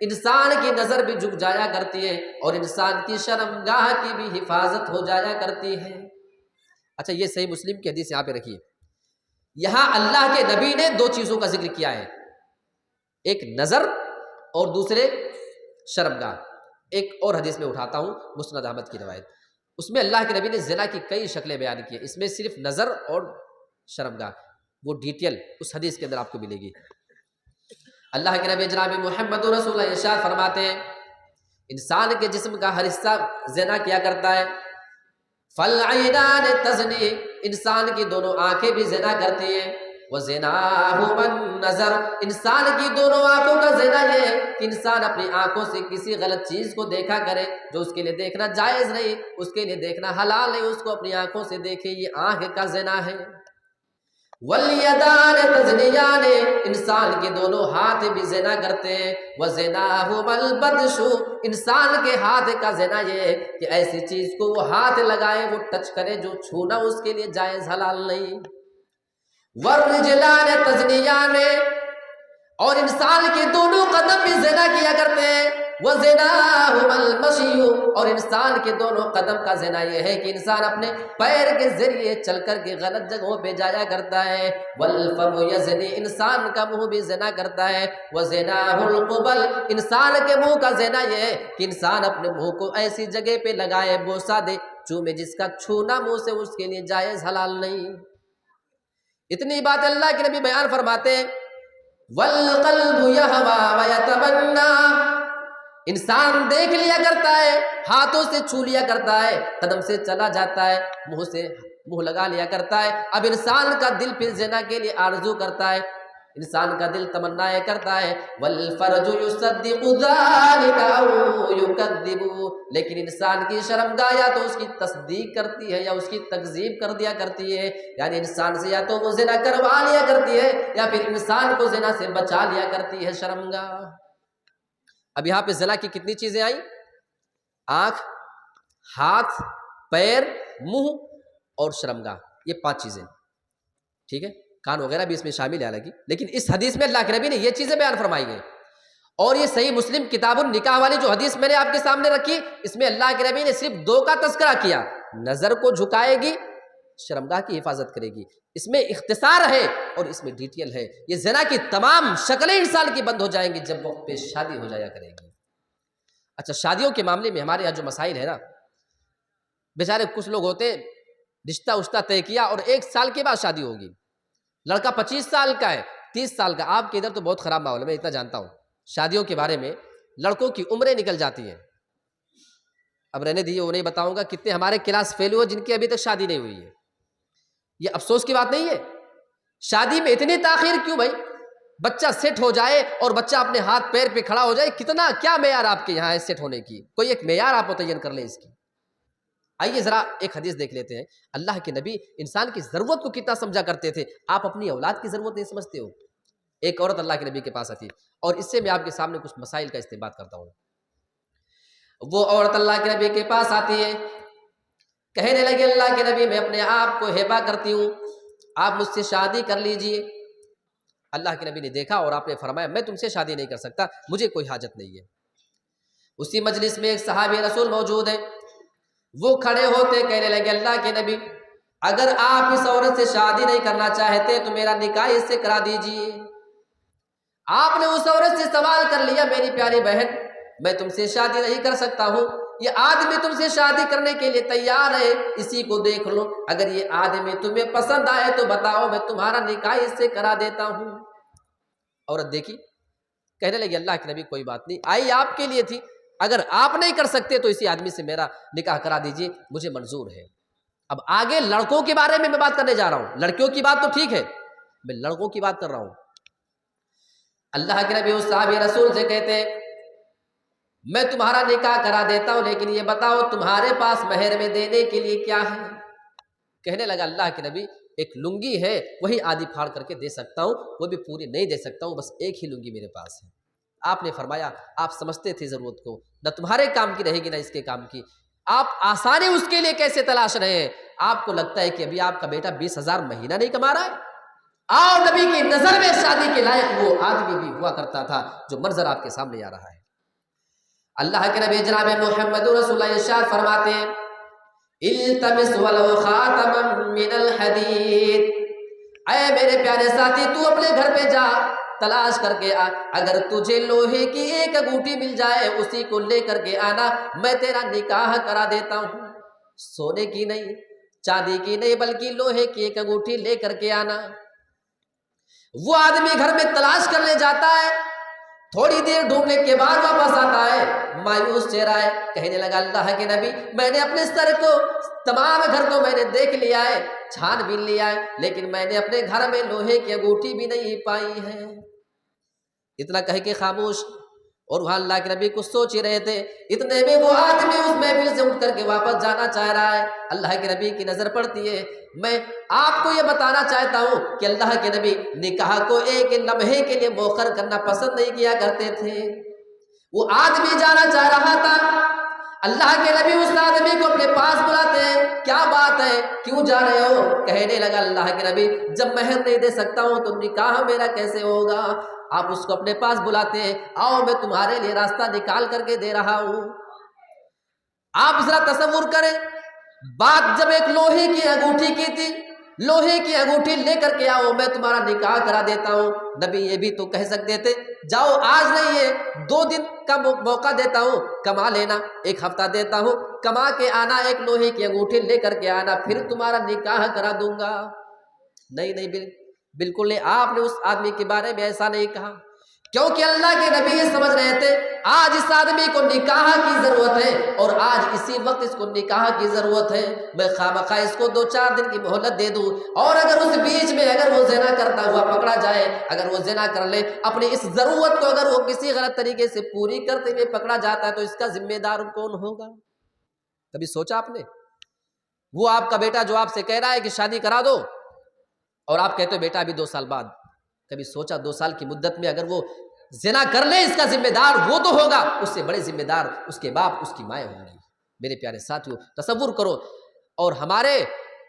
انسان کی نظر بھی جھک جایا کرتی ہے اور انسان کی شرمگاہ کی بھی حفاظت ہو جایا کرتی ہے۔ اچھا، یہ صحیح مسلم کی حدیث یہاں پہ رکھیے۔ یہاں اللہ کے نبی نے 2 چیزوں کا ذکر کیا ہے، ایک نظر اور دوسرے شرمگاہ۔ ایک اور حدیث میں اٹھاتا ہوں، مسند احمد کی روایت، اس میں اللہ کے نبی نے زنا کی کئی شکلیں بیان کی ہیں، اس میں صرف نظر اور شرمگاہ، وہ ڈیٹیل اس حدیث کے اندر آپ کو ملے گی۔ اللہ کے نبی جناب محمد رسول اللہ ارشاد فرماتے ہیں، انسان کے جسم کا ہر حصہ زنا کیا کرتا ہے۔ فالعینان تزنی، انسان کی دونوں آنکھیں بھی زنا کرتی ہیں۔ وزناہما النظر، انسان کی دونوں آنکھوں کا زنا یہ ہے کہ انسان اپنی آنکھوں سے کسی غلط چیز کو دیکھا کرے جو اس کے لیے دیکھنا جائز نہیں، اس کے لیے دیکھنا حلال نہیں، اس کو اپنی آنکھوں سے دیکھے، یہ آنکھ کا زنا ہے۔ والیدان تزنیان، انسان کے دونوں ہاتھ بھی زنا کرتے ہیں۔ وزناہما البطش، انسان کے ہاتھ کا زنا یہ ہے کہ ایسی چیز کو وہ ہاتھ لگائے، وہ ٹچ کرے جو چھونا اس کے لیے جائز حلال نہیں۔ والرجلان تزنیان، اور انسان کے دونوں قدم بھی زنا کیا کرتے ہیں۔ وزناہما المشی، اور انسان کے دونوں قدم کا زنا یہ ہے کہ انسان اپنے پیر کے ذریعے چل کر کے غلط جگہوں پہ جایا کرتا ہے۔ والفم یزنی، انسان کا منہ بھی زنا کرتا ہے۔ وزناہ القبل، انسان کے منہ کا زنا یہ ہے کہ انسان اپنے منہ کو ایسی جگہ پہ لگائے، بوسہ دے، چومے، جس کا چھونا منہ سے اس کے لیے جائز حلال نہیں۔ اتنی بات اللہ کے نبی بیان فرماتے ہیں۔ والقلب یہوی ویتمنا، انسان دیکھ لیا کرتا ہے، ہاتھوں سے چھو لیا کرتا ہے، قدم سے چلا جاتا ہے، منہ سے منہ لگا لیا کرتا ہے۔ اب انسان کا دل پھر زنا کے لیے آرزو کرتا ہے، انسان کا دل تمنائیں کرتا ہے۔ والفرج یصدق ذلک او یکذب، لیکن انسان کی شرمگاہ یا تو اس کی تصدیق کرتی ہے یا اس کی تکذیب کر دیا کرتی ہے، یعنی انسان سے یا تو وہ زنا کروا لیا کرتی ہے یا پھر انسان کو زنا سے بچا لیا کرتی ہے شرمگاہ۔ اب یہاں پہ زنا کی کتنی چیزیں آئیں؟ آنکھ، ہاتھ، پیر، منہ اور شرمگاہ، یہ 5 چیزیں، ٹھیک ہے؟ کان وغیرہ بھی اس میں شامل ہے حالانکہ، لیکن اس حدیث میں اللہ کے نبی نے یہ چیزیں بیان فرمائی ہیں۔ اور یہ صحیح مسلم کتاب النکاح والی جو حدیث میں نے آپ کے سامنے رکھی، اس میں اللہ کے نبی نے صرف 2 کا تذکرہ کیا، نظر کو جھکائے گی، شرمگاہ کی حفاظت کرے گی۔ اس میں اختصار ہے اور اس میں ڈیٹیل ہے۔ یہ زنا کی تمام شکلیں انسان کی بند ہو جائیں گی جب وقت پہ شادی ہو جایا کرے گی۔ اچھا، شادیوں کے معاملے میں ہمارے یہاں جو مسائل ہے نا، بیچارے کچھ لوگ ہوتے ہیں رشتہ اشتہ طے کیا اور 1 سال کے بعد شادی ہوگی، لڑکا 25 سال کا ہے، 30 سال کا۔ آپ کے ادھر تو بہت خراب ماحول ہے، میں اتنا جانتا ہوں۔ شادیوں کے بارے میں لڑکوں کی عمریں نکل جاتی ہیں، اب رہنے دیجیے، وہ نہیں بتاؤں گا کتنے ہمارے کلاس فیل ہوئے جن کی ابھی تک شادی نہیں ہوئی ہے۔ یہ افسوس کی بات نہیں ہے؟ شادی میں اتنی تاخیر کیوں بھائی؟ بچہ سیٹ ہو جائے اور بچہ اپنے ہاتھ پیر پہ کھڑا ہو جائے، کتنا کیا معیار آپ کے یہاں ہے سیٹ ہونے کی؟ کوئی ایک معیار آپ متعین کر لیں اس کی۔ آئیے ذرا ایک حدیث دیکھ لیتے ہیں۔ اللہ کے نبی انسان کی ضرورت کو کتنا سمجھا کرتے تھے، آپ اپنی اولاد کی ضرورت نہیں سمجھتے ہو۔ ایک عورت اللہ کے نبی کے پاس آتی، اور اس سے میں آپ کے سامنے کچھ مسائل کا استنباط کرتا ہوں۔ وہ عورت اللہ کے نبی کے پاس آتی ہے، کہنے لگی اللہ کے نبی میں اپنے آپ کو ہیبا کرتی ہوں، آپ مجھ سے شادی کر لیجئے۔ اللہ کے نبی نے دیکھا اور آپ نے فرمایا میں تم سے شادی نہیں کر سکتا، مجھے کوئی حاجت نہیں ہے۔ اسی مجلس میں ایک صحابی رسول موجود ہے، وہ کھڑے ہوتے کہنے لگے اللہ کے نبی اگر آپ اس عورت سے شادی نہیں کرنا چاہتے تو میرا نکاح اس سے کرا دیجئے۔ آپ نے اس عورت سے سوال کر لیا میری پیاری بہن میں تم سے شادی نہیں کر سکتا ہوں، یہ آدمی تم سے شادی کرنے کے لیے تیار ہے، اسی کو دیکھ لو، اگر یہ آدمی تمہیں پسند آئے تو بتاؤ میں تمہارا نکاح اس سے کرا دیتا ہوں۔ عورت دیکھی، کہنے لگے اللہ کے نبی کوئی بات نہیں، آئی آپ کے لیے تھی، اگر آپ نہیں کر سکتے تو اسی آدمی سے میرا نکاح کرا دیجئے، مجھے منظور ہے۔ اب آگے لڑکوں کے بارے میں بات کرنے جا رہا ہوں، لڑکیوں کی بات تو ٹھیک ہے، میں لڑکوں کی بات کر رہا ہوں۔ اللہ کے نبی اس صحابی رسول سے کہتے ہیں میں تمہارا نکاح کرا دیتا ہوں، لیکن یہ بتاؤ تمہارے پاس مہر میں دینے کے لیے کیا ہے؟ کہنے لگا اللہ کے نبی ایک لنگی ہے، وہی آدھی پھاڑ کر کے دے سکتا ہوں، وہ بھی پوری نہیں دے سکتا ہوں، بس ایک ہی لنگی میرے پاس ہے۔ آپ نے فرمایا آپ سمجھتے تھے ضرورت کو، نہ تمہارے کام کی رہے گی نہ اس کے کام کی، آپ آسانی اس کے لیے کیسے تلاش رہے ہیں؟ آپ کو لگتا ہے کہ ابھی آپ کا بیٹا 20,000 مہینہ نہیں کما رہا ہے؟ اور نبی کی نظر میں شادی کے لائق وہ آدمی بھی ہوا کرتا تھا جو منظر آپ کے سامنے آ رہا ہے۔ اللہ کے نبی جناب محمد رسول اللہ ارشاد فرماتے ہیں التمس ولو خاتما من الحدید، اے میرے پیارے ساتھی تو اپنے گھر پہ جا تلاش کر کے آ، اگر تجھے لوہے کی ایک انگوٹھی مل جائے اسی کو لے کر کے آنا، میں تیرا نکاح کرا دیتا ہوں۔ سونے کی نہیں، چاندی کی نہیں، بلکہ لوہے کی ایک انگوٹھی لے کر کے آنا۔ وہ آدمی گھر میں تلاش کرنے جاتا ہے، تھوڑی دیر ڈھونڈنے کے بعد واپس آتا ہے، مایوس چہرہ ہے، کہنے لگا اللہ کے نبی میں نے اپنے سر کو تمام گھر کو میں نے دیکھ لیا ہے، چھان بین لیا ہے، لیکن میں نے اپنے گھر میں لوہے کی انگوٹھی بھی نہیں پائی ہے۔ اتنا کہہ کے خاموش، اور وہاں اللہ کے نبی کچھ سوچ ہی رہے تھے، اتنے میں وہ آدمی اس محفل سے اٹھ کر کے واپس جانا چاہ رہا ہے۔ اللہ کے نبی کی نظر پڑتی ہے۔ میں آپ کو یہ بتانا چاہتا ہوں کہ اللہ کے نبی نکاح کو ایک لمحے کے لیے مؤخر کرنا پسند نہیں کیا کرتے تھے۔ وہ آدمی جانا چاہ رہا تھا، اللہ کے نبی اس آدمی کو اپنے پاس بلاتے ہیں، کیا بات ہے کیوں جا رہے ہو؟ کہنے لگا اللہ کے نبی جب مہر نہیں دے سکتا ہوں تو نکاح میرا کیسے ہوگا؟ آپ اس کو اپنے پاس بلاتے ہیں، آؤ میں تمہارے لیے راستہ نکال کر کے دے رہا ہوں۔ آپ ذرا تصور کریں، بات جب ایک لوہے کی انگوٹھی کی تھی، لوہے کی انگوٹھی لے کر کے آؤ میں تمہارا نکاح کرا دیتا ہوں۔ نبی یہ بھی تو کہہ سکتے تھے جاؤ آج نہیں ہے 2 دن کا موقع دیتا ہوں، کما لینا، 1 ہفتہ دیتا ہوں، کما کے آنا، ایک لوہے کی انگوٹھی لے کر کے آنا، پھر تمہارا نکاح کرا دوں گا۔ نہیں بالکل نہیں، آپ نے اس آدمی کے بارے میں ایسا نہیں کہا، کیونکہ اللہ کے نبی یہ سمجھ رہے تھے آج اس آدمی کو نکاح کی ضرورت ہے اور آج اسی وقت اس کو نکاح کی ضرورت ہے۔ میں خامخواہ اس کو 2-4 دن کی مہلت دے دوں، اور اگر اس بیچ میں اگر وہ زنا کرتا ہوا پکڑا جائے، اگر وہ زنا کر لے، اپنی اس ضرورت کو اگر وہ کسی غلط طریقے سے پوری کرتے ہوئے پکڑا جاتا ہے تو اس کا ذمہ دار کون ہوگا؟ کبھی سوچا آپ نے؟ وہ آپ کا بیٹا جو آپ سے کہہ رہا ہے کہ شادی کرا دو، اور آپ کہتے ہو بیٹا ابھی 2 سال بعد، کبھی سوچا 2 سال کی مدت میں اگر وہ زنا کر لے اس کا ذمہ دار وہ تو ہوگا، اس سے بڑے ذمہ دار اس کے باپ اس کی مائیں ہوں گی۔ میرے پیارے ساتھیو تصور کرو، اور ہمارے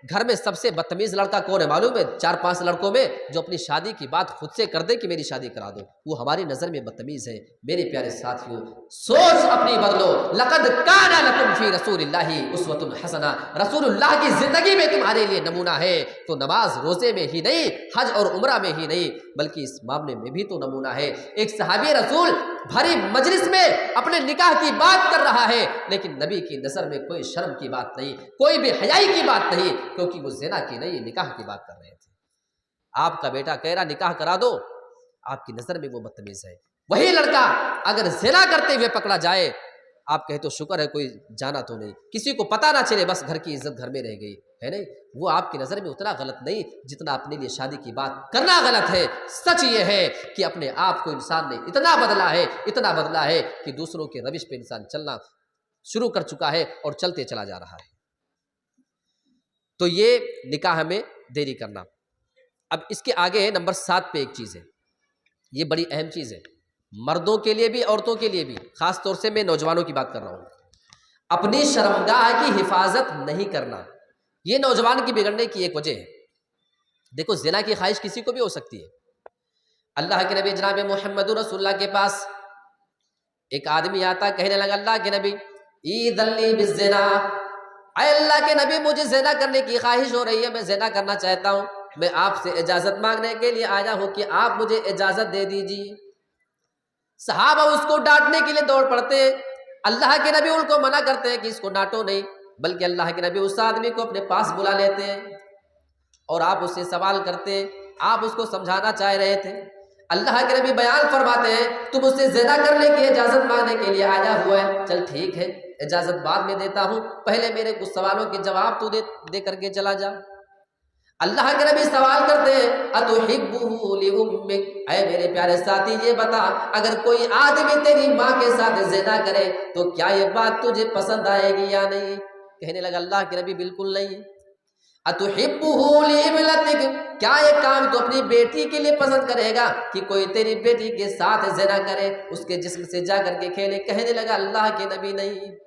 گھر میں سب سے بدتمیز لڑکا کون ہے معلوم ہے؟ 4-5 لڑکوں میں جو اپنی شادی کی بات خود سے کر دے کہ میری شادی کرا دو، وہ ہماری نظر میں بدتمیز ہے۔ میرے پیارے ساتھیو سوچ اپنی بدلو، لقد کان لکم فی رسول اللہ اسوۃ حسنہ، رسول اللہ کی زندگی میں تمہارے لیے نمونہ ہے، تو نماز روزے میں ہی نہیں، حج اور عمرہ میں ہی نہیں، بلکہ اس معاملے میں بھی تو نمونہ ہے۔ ایک صحابی رسول بھری مجلس میں اپنے نکاح کی بات کر رہا ہے، لیکن نبی کی نظر میں کوئی شرم کی بات نہیں، کوئی بھی حیائی کی بات نہیں، کیونکہ وہ زنا کی نہیں نکاح کی بات کر رہے تھے۔ آپ کا بیٹا کہہ رہا نکاح کرا دو، آپ کی نظر میں وہ بدتمیز ہے۔ وہی لڑکا اگر زنا کرتے ہوئے پکڑا جائے، آپ کہے تو شکر ہے کوئی جانا تو نہیں، کسی کو پتہ نہ چلے، بس گھر کی عزت گھر میں رہ گئی ہے، نہیں، وہ آپ کی نظر میں اتنا غلط نہیں جتنا اپنے لیے شادی کی بات کرنا غلط ہے۔ سچ یہ ہے کہ اپنے آپ کو انسان نے اتنا بدلا ہے کہ دوسروں کے روش پہ انسان چلنا شروع کر چکا ہے اور چلتے چلا جا رہا ہے۔ تو یہ نکاح میں دیری کرنا۔ اب اس کے آگے نمبر 7 پہ ایک چیز ہے، یہ بڑی اہم چیز ہے، مردوں کے لیے بھی عورتوں کے لیے بھی، خاص طور سے میں نوجوانوں کی بات کر رہا ہوں۔ اپنی شرمگاہ کی حفاظت نہیں کرنا، یہ نوجوان کی بگڑنے کی ایک وجہ ہے۔ دیکھو زنا کی خواہش کسی کو بھی ہو سکتی ہے۔ اللہ کے نبی جناب محمد رسول اللہ کے پاس ایک آدمی آتا، کہنے لگا اللہ کے نبی ایذن لی بالزنا، اے اللہ کے نبی مجھے زنا کرنے کی خواہش ہو رہی ہے، میں زنا کرنا چاہتا ہوں، میں آپ سے اجازت مانگنے کے لیے آیا ہوں کہ آپ مجھے اجازت دے دیجیے۔ صحابہ اس کو ڈانٹنے کے لیے دوڑ پڑتے ہیں، اللہ کے نبی ان کو منع کرتے ہیں کہ اس کو ڈانٹو نہیں، بلکہ اللہ کے نبی اس آدمی کو اپنے پاس بلا لیتے ہیں اور آپ اس سے سوال کرتے ہیں، آپ اس کو سمجھانا چاہ رہے تھے۔ اللہ کے نبی بیان فرماتے ہیں تم اس سے زنا کرنے کی اجازت مانگنے کے لیے آیا ہوا ہے، چل ٹھیک ہے اجازت بعد میں دیتا ہوں، پہلے میرے کچھ سوالوں کے جواب تو دے کر کے چلا جا۔ اللہ کے نبی سوال کرتے ہیں اتحبہ لامک، اے میرے پیارے ساتھی یہ بتا اگر کوئی آدمی تیری ماں کے ساتھ زنا کرے تو کیا یہ بات تجھے پسند آئے گی یا نہیں؟ کہنے لگا اللہ کے نبی بالکل نہیں۔ اتحبہ لابنتک، کیا یہ کام تو اپنی بیٹی کے لیے پسند کرے گا کہ کوئی تیری بیٹی کے ساتھ زنا کرے، اس کے جسم سے جا کر کے کھیلے؟ کہنے لگا اللہ کے نبی نہیں۔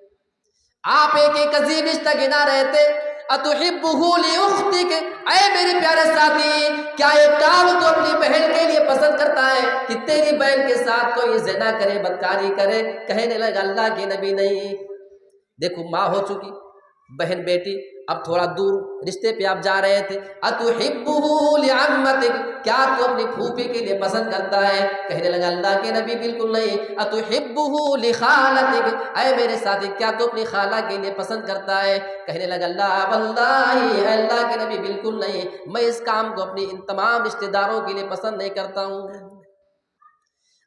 آپ ایک ایک عظیم رشتہ گنا رہے تھے۔ اتحبہ لاختک، اے میرے پیارے ساتھی کیا یہ کام تو اپنی بہن کے لیے پسند کرتا ہے کہ تیری بہن کے ساتھ کوئی زنا کرے، بدکاری کرے؟ کہنے لگا اللہ کے نبی نہیں۔ دیکھو ماں ہو چکی، بہن بیٹی، اب تھوڑا دور رشتے پہ آپ جا رہے تھے۔ اتحبہ لعمتک، کیا تو اپنی پھوپھی کے لیے پسند کرتا ہے؟ کہنے لگا اللہ کے نبی بالکل نہیں۔ اتحبہ لخالتک، اے میرے ساتھی کیا تو اپنی خالہ کے لیے پسند کرتا ہے؟ کہنے لگا اللہ واللہ، اے اللہ کے نبی بالکل نہیں، میں اس کام کو اپنی ان تمام رشتہ داروں کے لیے پسند نہیں کرتا ہوں۔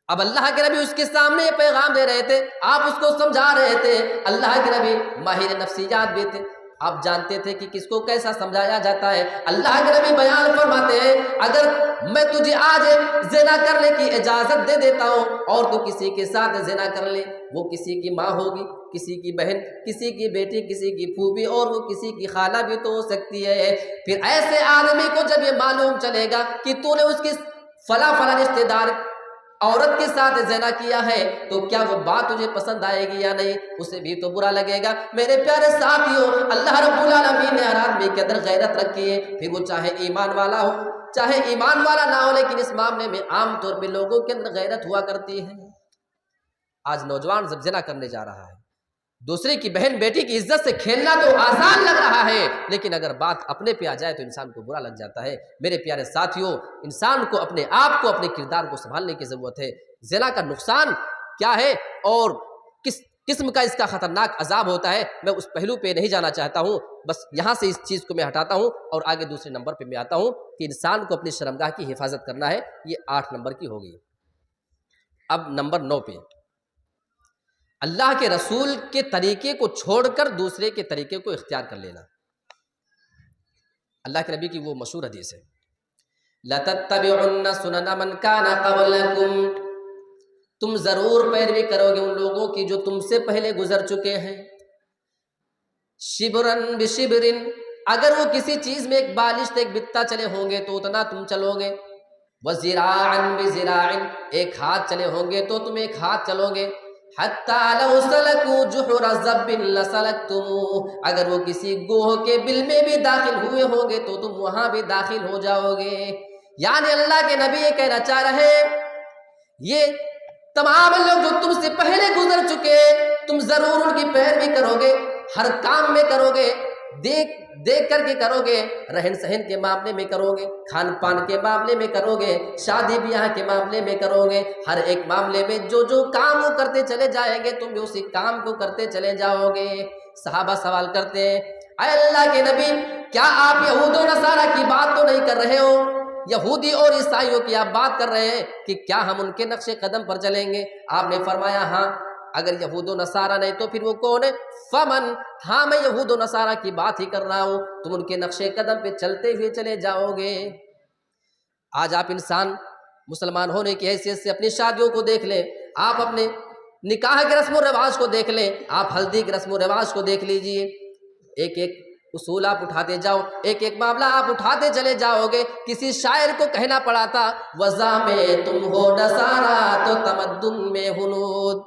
اب اللہ کے نبی اس کے سامنے یہ پیغام دے رہے تھے، آپ اس کو سمجھا رہے تھے۔ اللہ کے نبی ماہر نفسیات بھی تھے، آپ جانتے تھے کہ کس کو کیسا سمجھایا جاتا ہے۔ اللہ کے نبی بیان فرماتے ہیں اگر میں تجھے آج زنا کرنے کی اجازت دے دیتا ہوں اور تو کسی کے ساتھ زنا کر لے، وہ کسی کی ماں ہوگی، کسی کی بہن، کسی کی بیٹی، کسی کی پھوپھی، اور وہ کسی کی خالہ بھی تو ہو سکتی ہے۔ پھر ایسے آدمی کو جب یہ معلوم چلے گا کہ تو نے اس کی فلاں رشتہ دار عورت کے ساتھ زنا کیا ہے تو کیا وہ بات تجھے پسند آئے گی یا نہیں؟ اسے بھی تو برا لگے گا۔ میرے پیارے ساتھیوں، اللہ رب العالمین نے ہر آدمی کے اندر غیرت رکھی ہے، پھر وہ چاہے ایمان والا ہو چاہے ایمان والا نہ ہو، لیکن اس معاملے میں عام طور پہ لوگوں کے اندر غیرت ہوا کرتی ہے۔ آج نوجوان جب زنا کرنے جا رہا ہے، دوسرے کی بہن بیٹی کی عزت سے کھیلنا تو آسان لگ رہا ہے، لیکن اگر بات اپنے پہ آ جائے تو انسان کو برا لگ جاتا ہے۔ میرے پیارے ساتھیوں، انسان کو اپنے آپ کو، اپنے کردار کو سنبھالنے کی ضرورت ہے۔ زنا کا نقصان کیا ہے اور کس قسم کا اس کا خطرناک عذاب ہوتا ہے، میں اس پہلو پہ نہیں جانا چاہتا ہوں، بس یہاں سے اس چیز کو میں ہٹاتا ہوں اور آگے دوسرے نمبر پہ میں آتا ہوں کہ انسان کو اپنی شرمگاہ کی حفاظت کرنا ہے۔ یہ 8 نمبر کی ہو گئی۔ اب نمبر 9 پہ، اللہ کے رسول کے طریقے کو چھوڑ کر دوسرے کے طریقے کو اختیار کر لینا۔ اللہ کے نبی کی وہ مشہور حدیث ہے، لَتَتَّبِعُنَّ سُنَنَ مَنْ كَانَ قَبْلَكُمْ، تم ضرور پیروی کرو گے ان لوگوں کی جو تم سے پہلے گزر چکے ہیں۔ شِبْرًا بِشِبْرٍ، اگر وہ کسی چیز میں ایک بالشت ایک بتہ چلے ہوں گے تو اتنا تم چلو گے۔ وَذِرَاعًا بِذِرَاعٍ، ایک ہاتھ چلے ہوں گے تو تم ایک ہاتھ چلو گے۔ حَتَّى لَوْ سَلَكُوا جُحُرَ ضَبٍّ لَسَلَكْتُمُوهُ، اگر وہ کسی گوہ کے بل میں بھی داخل ہوئے ہوں گے تو تم وہاں بھی داخل ہو جاؤ گے۔ یعنی اللہ کے نبی یہ کہنا چاہ رہے یہ تمام لوگ جو تم سے پہلے گزر چکے تم ضرور ان کی پیروی کرو گے، ہر کام میں کرو گے، دیکھ کر کے کرو گے، رہن سہن کے معاملے میں کرو گے، کھان پان کے معاملے میں کرو گے، شادی بیاہ کے معاملے میں کرو گے، ہر ایک معاملے میں جو جو کام وہ کرتے چلے جائیں گے تم بھی اسی کام کو کرتے چلے جاؤ گے۔ صحابہ سوال کرتے ہیں اے اللہ کے نبی کیا آپ یہود و نصارہ کی بات تو نہیں کر رہے ہو؟ یہودی اور عیسائیوں کی آپ بات کر رہے ہیں کہ کیا ہم ان کے نقش قدم پر چلیں گے؟ آپ نے فرمایا ہاں۔ اگر یہود و نصارہ نہیں تو پھر وہ کون ہے؟ فمن، ہاں میں یہود و نصارہ کی بات ہی کر رہا ہوں، تم ان کے نقش قدم پہ چلتے ہوئے چلے جاؤ گے۔ آج آپ انسان مسلمان ہونے کی حیثیت سے اپنی شادیوں کو دیکھ لیں، آپ اپنے نکاح کے رسم و رواج کو دیکھ لیں، آپ ہلدی کے رسم و رواج کو دیکھ لیجئے، ایک ایک اصول آپ اٹھاتے جاؤ، ایک ایک معاملہ آپ اٹھاتے چلے جاؤ گے۔ کسی شاعر کو کہنا پڑا تھا وَذَا میں تم ہو نصارہ تو تمدن میں ہنود،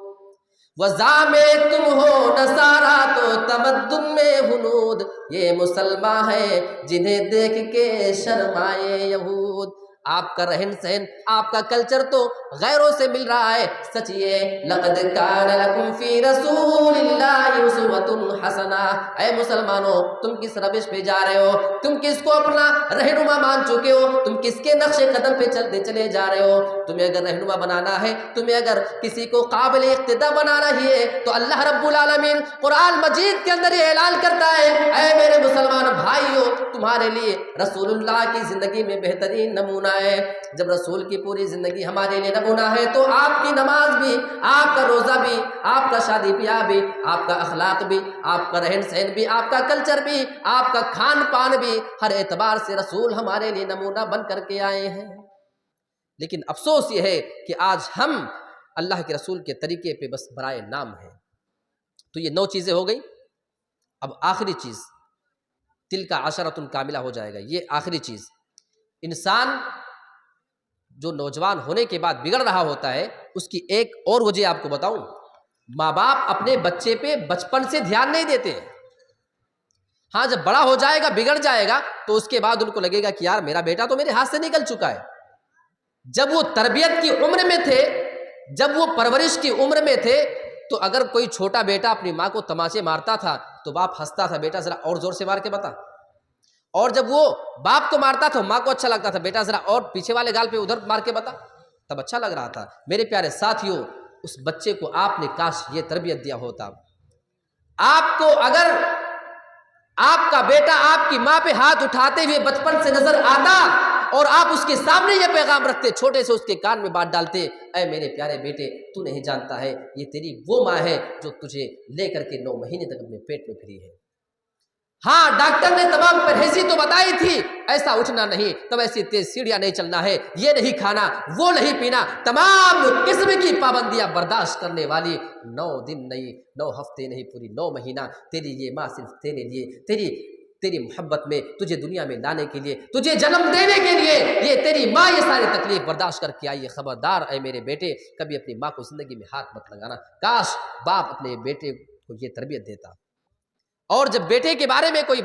وَذَا میں تم ہو نصارہ تو تمدن میں ہنود، یہ مسلمان ہے جنہیں دیکھ کے شرمائے یہود۔ آپ کا رہن سہن، آپ کا کلچر تو غیروں سے مل رہا ہے۔ سچ یہ لَقَدْ كَانَ لَكُمْ فِي رَسُولِ اللَّهِ أُسْوَةٌ حَسَنَةٌ، اے مسلمانوں تم کس روش پہ جا رہے ہو؟ تم کس کو اپنا رہنما مان چکے ہو؟ تم کس کے نقش قدم پہ چلتے چلے جا رہے ہو؟ تمہیں اگر رہنما بنانا ہے، تمہیں اگر کسی کو قابل اقتداء بنانا ہی ہے تو اللہ رب العالمین قرآن مجید کے اندر یہ اعلان کرتا ہے اے میرے مسلمان بھائیو، تمہارے لیے رسول اللہ کی زندگی میں بہترین نمونہ نمونہ ہے۔ جب رسول کی پوری زندگی ہمارے لیے نمونہ ہے تو آپ کی نماز بھی، آپ کا روزہ بھی، آپ کا شادی بیاہ بھی، آپ کا اخلاق بھی، آپ کا رہن سہن بھی، آپ کا کلچر بھی، آپ کا کھان پان بھی، ہر اعتبار سے رسول ہمارے لیے نمونہ بن کر کے آئے ہیں۔ لیکن افسوس یہ ہے کہ آج ہم اللہ کے رسول کے طریقے پہ بس برائے نام ہیں۔ تو یہ 9 چیزیں ہو گئی۔ اب آخری چیز، تلک عشرۃ کاملہ ہو جائے گا۔ یہ آخری چیز، انسان جو نوجوان ہونے کے بعد بگڑ رہا ہوتا ہے، اس کی ایک اور وجہ آپ کو بتاؤں۔ ماں باپ اپنے بچے پہ بچپن سے دھیان نہیں دیتے۔ ہاں جب بڑا ہو جائے گا، بگڑ جائے گا، تو اس کے بعد ان کو لگے گا کہ یار میرا بیٹا تو میرے ہاتھ سے نکل چکا ہے۔ جب وہ تربیت کی عمر میں تھے، جب وہ پرورش کی عمر میں تھے، تو اگر کوئی چھوٹا بیٹا اپنی ماں کو تماچے مارتا تھا تو باپ ہنستا تھا، بیٹا ذرا اور زور سے مار کے بتا۔ اور جب وہ باپ کو مارتا تھا ماں کو اچھا لگتا تھا، بیٹا ذرا اور پیچھے والے گال پہ ادھر مار کے بتا، تب اچھا لگ رہا تھا۔ میرے پیارے ساتھیوں، اس بچے کو آپ نے کاش یہ تربیت دیا ہوتا۔ آپ کو اگر آپ کا بیٹا آپ کی ماں پہ ہاتھ اٹھاتے ہوئے بچپن سے نظر آتا اور آپ اس کے سامنے یہ پیغام رکھتے، چھوٹے سے اس کے کان میں بات ڈالتے، اے میرے پیارے بیٹے، تو نہیں جانتا ہے یہ تیری وہ ماں ہے جو تجھے لے کر کے 9 مہینے تک اپنے پیٹ میں پھری ہے۔ ہاں ڈاکٹر نے تمام پرہیزی تو بتائی تھی، ایسا اٹھنا نہیں، تب ایسی تیز سیڑھیاں نہیں چلنا ہے، یہ نہیں کھانا، وہ نہیں پینا، تمام قسم کی پابندیاں برداشت کرنے والی 9 دن نہیں، 9 ہفتے نہیں، پوری 9 مہینہ تیری یہ ماں صرف تیرے لیے، تیری محبت میں تجھے دنیا میں لانے کے لیے، تجھے جنم دینے کے لیے، یہ تیری ماں یہ ساری تکلیف برداشت کر کے آئی ہے۔ خبردار اے میرے بیٹے، کبھی اپنی ماں کو زندگی میں ہاتھ مت لگانا۔ کاش باپ اپنے بیٹے کو یہ تربیت دیتا۔ اور جب بیٹے کے بارے میں کوئی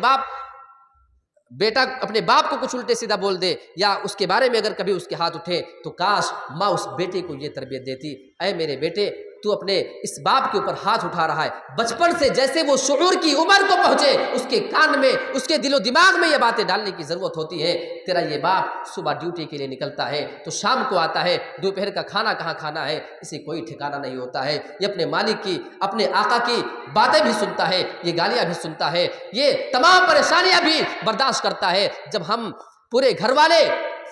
بیٹا اپنے باپ کو کچھ الٹے سیدھا بول دے یا اس کے بارے میں اگر کبھی اس کے ہاتھ اٹھے، تو کاش ماں اس بیٹے کو یہ تربیت دیتی، اے میرے بیٹے، تو اپنے اس باپ کے اوپر ہاتھ اٹھا رہا ہے، بچپن سے جیسے وہ شعور کی عمر کو پہنچے، اس کے کان میں، اس کے دل و دماغ میں یہ باتیں ڈالنے کی ضرورت ہوتی ہے۔ تیرا یہ باپ صبح ڈیوٹی کے لیے نکلتا ہے تو شام کو آتا ہے، دوپہر کا کھانا کہاں کھانا ہے اسے کوئی ٹھکانہ نہیں ہوتا ہے۔ یہ اپنے مالک کی، اپنے آقا کی باتیں بھی سنتا ہے، یہ گالیاں بھی سنتا ہے، یہ تمام پریشانیاں بھی برداشت کرتا ہے۔ جب ہم پورے گھر والے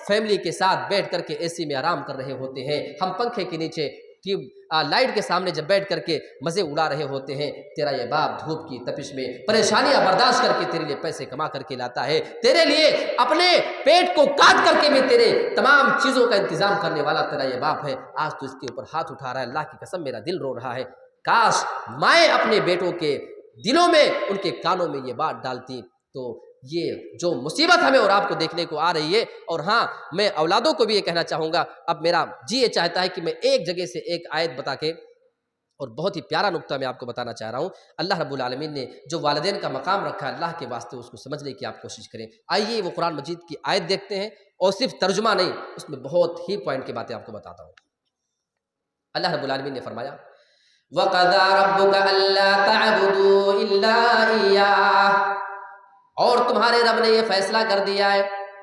فیملی کے ساتھ بیٹھ کر کے اے سی میں آرام کر رہے ہوتے ہیں، ہم پنکھے کے نیچے لائٹ کے سامنے جب بیٹھ کر کے مزے اڑا رہے ہوتے ہیں، تیرا یہ باپ دھوپ کی تپش میں پریشانیاں برداشت کر کے تیرے لیے پیسے کما کر کے لاتا ہے، تیرے لیے اپنے پیٹ کو کاٹ کر کے بھی تیرے تمام چیزوں کا انتظام کرنے والا تیرا یہ باپ ہے۔ آج تو اس کے اوپر ہاتھ اٹھا رہا ہے، اللہ کی قسم میرا دل رو رہا ہے۔ کاش مائیں اپنے بیٹوں کے دلوں میں، ان کے کانوں میں یہ بات ڈالتی، تو یہ جو مصیبت ہمیں اور آپ کو دیکھنے کو آ رہی ہے۔ اور ہاں، میں اولادوں کو بھی یہ کہنا چاہوں گا، اب میرا جی یہ چاہتا ہے کہ میں ایک جگہ سے ایک آیت بتا کے، اور بہت ہی پیارا نقطہ میں آپ کو بتانا چاہ رہا ہوں۔ اللہ رب العالمین نے جو والدین کا مقام رکھا ہے، اللہ کے واسطے اس کو سمجھنے کی آپ کوشش کریں۔ آئیے وہ قرآن مجید کی آیت دیکھتے ہیں، اور صرف ترجمہ نہیں، اس میں بہت ہی پوائنٹ کی باتیں آپ کو بتاتا ہوں۔ اللہ رب العالمین نے فرمایا، وَقَضَىٰ رَبُّكَ أَلَّا تَعْبُدُوا إِلَّا إِيَّاهُ، اور تمہارے رب نے یہ فیصلہ کر دیا ہے،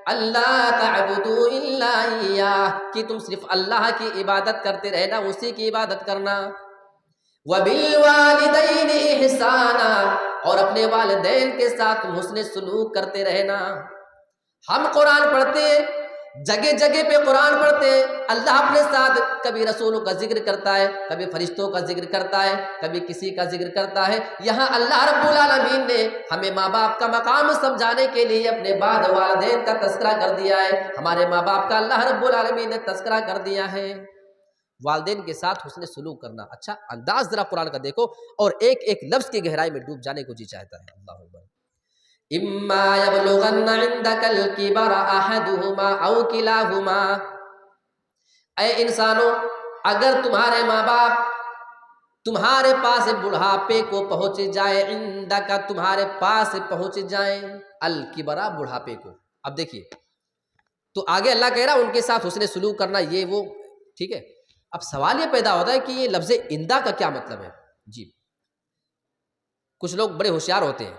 اللہ تعبدوا الا ایاہ، کہ تم صرف اللہ کی عبادت کرتے رہنا، اسی کی عبادت کرنا۔ وبالوالدین احسانا، اور اپنے والدین کے ساتھ تم حسن سلوک کرتے رہنا۔ ہم قرآن پڑھتے ہیں، جگہ جگہ پہ قرآن پڑھتے ہیں، اللہ اپنے ساتھ کبھی رسولوں کا ذکر کرتا ہے، کبھی فرشتوں کا ذکر کرتا ہے، کبھی کسی کا ذکر کرتا ہے۔ یہاں اللہ رب العالمین نے ہمیں ماں باپ کا مقام سمجھانے کے لیے اپنے بعد والدین کا تذکرہ کر دیا ہے، ہمارے ماں باپ کا اللہ رب العالمین نے تذکرہ کر دیا ہے۔ والدین کے ساتھ حسن سلوک کرنا، اچھا انداز ذرا قرآن کا دیکھو، اور ایک ایک لفظ کی گہرائی میں ڈوب جانے کو جی چاہتا ہے۔ اللہ اکبر۔ اما یبلغن عندک الکبر احدہما او کلاہما، اے انسانوں، اگر تمہارے ماں باپ تمہارے پاس بڑھاپے کو پہنچ جائے، عندک تمہارے پاس پہنچ جائیں، الکبرا بڑھاپے کو۔ اب دیکھیے، تو آگے اللہ کہہ رہا ان کے ساتھ حسن سلوک کرنا، یہ وہ، ٹھیک ہے۔ اب سوال یہ پیدا ہوتا ہے کہ یہ لفظ اندہ کا کیا مطلب ہے؟ جی، کچھ لوگ بڑے ہوشیار ہوتے ہیں،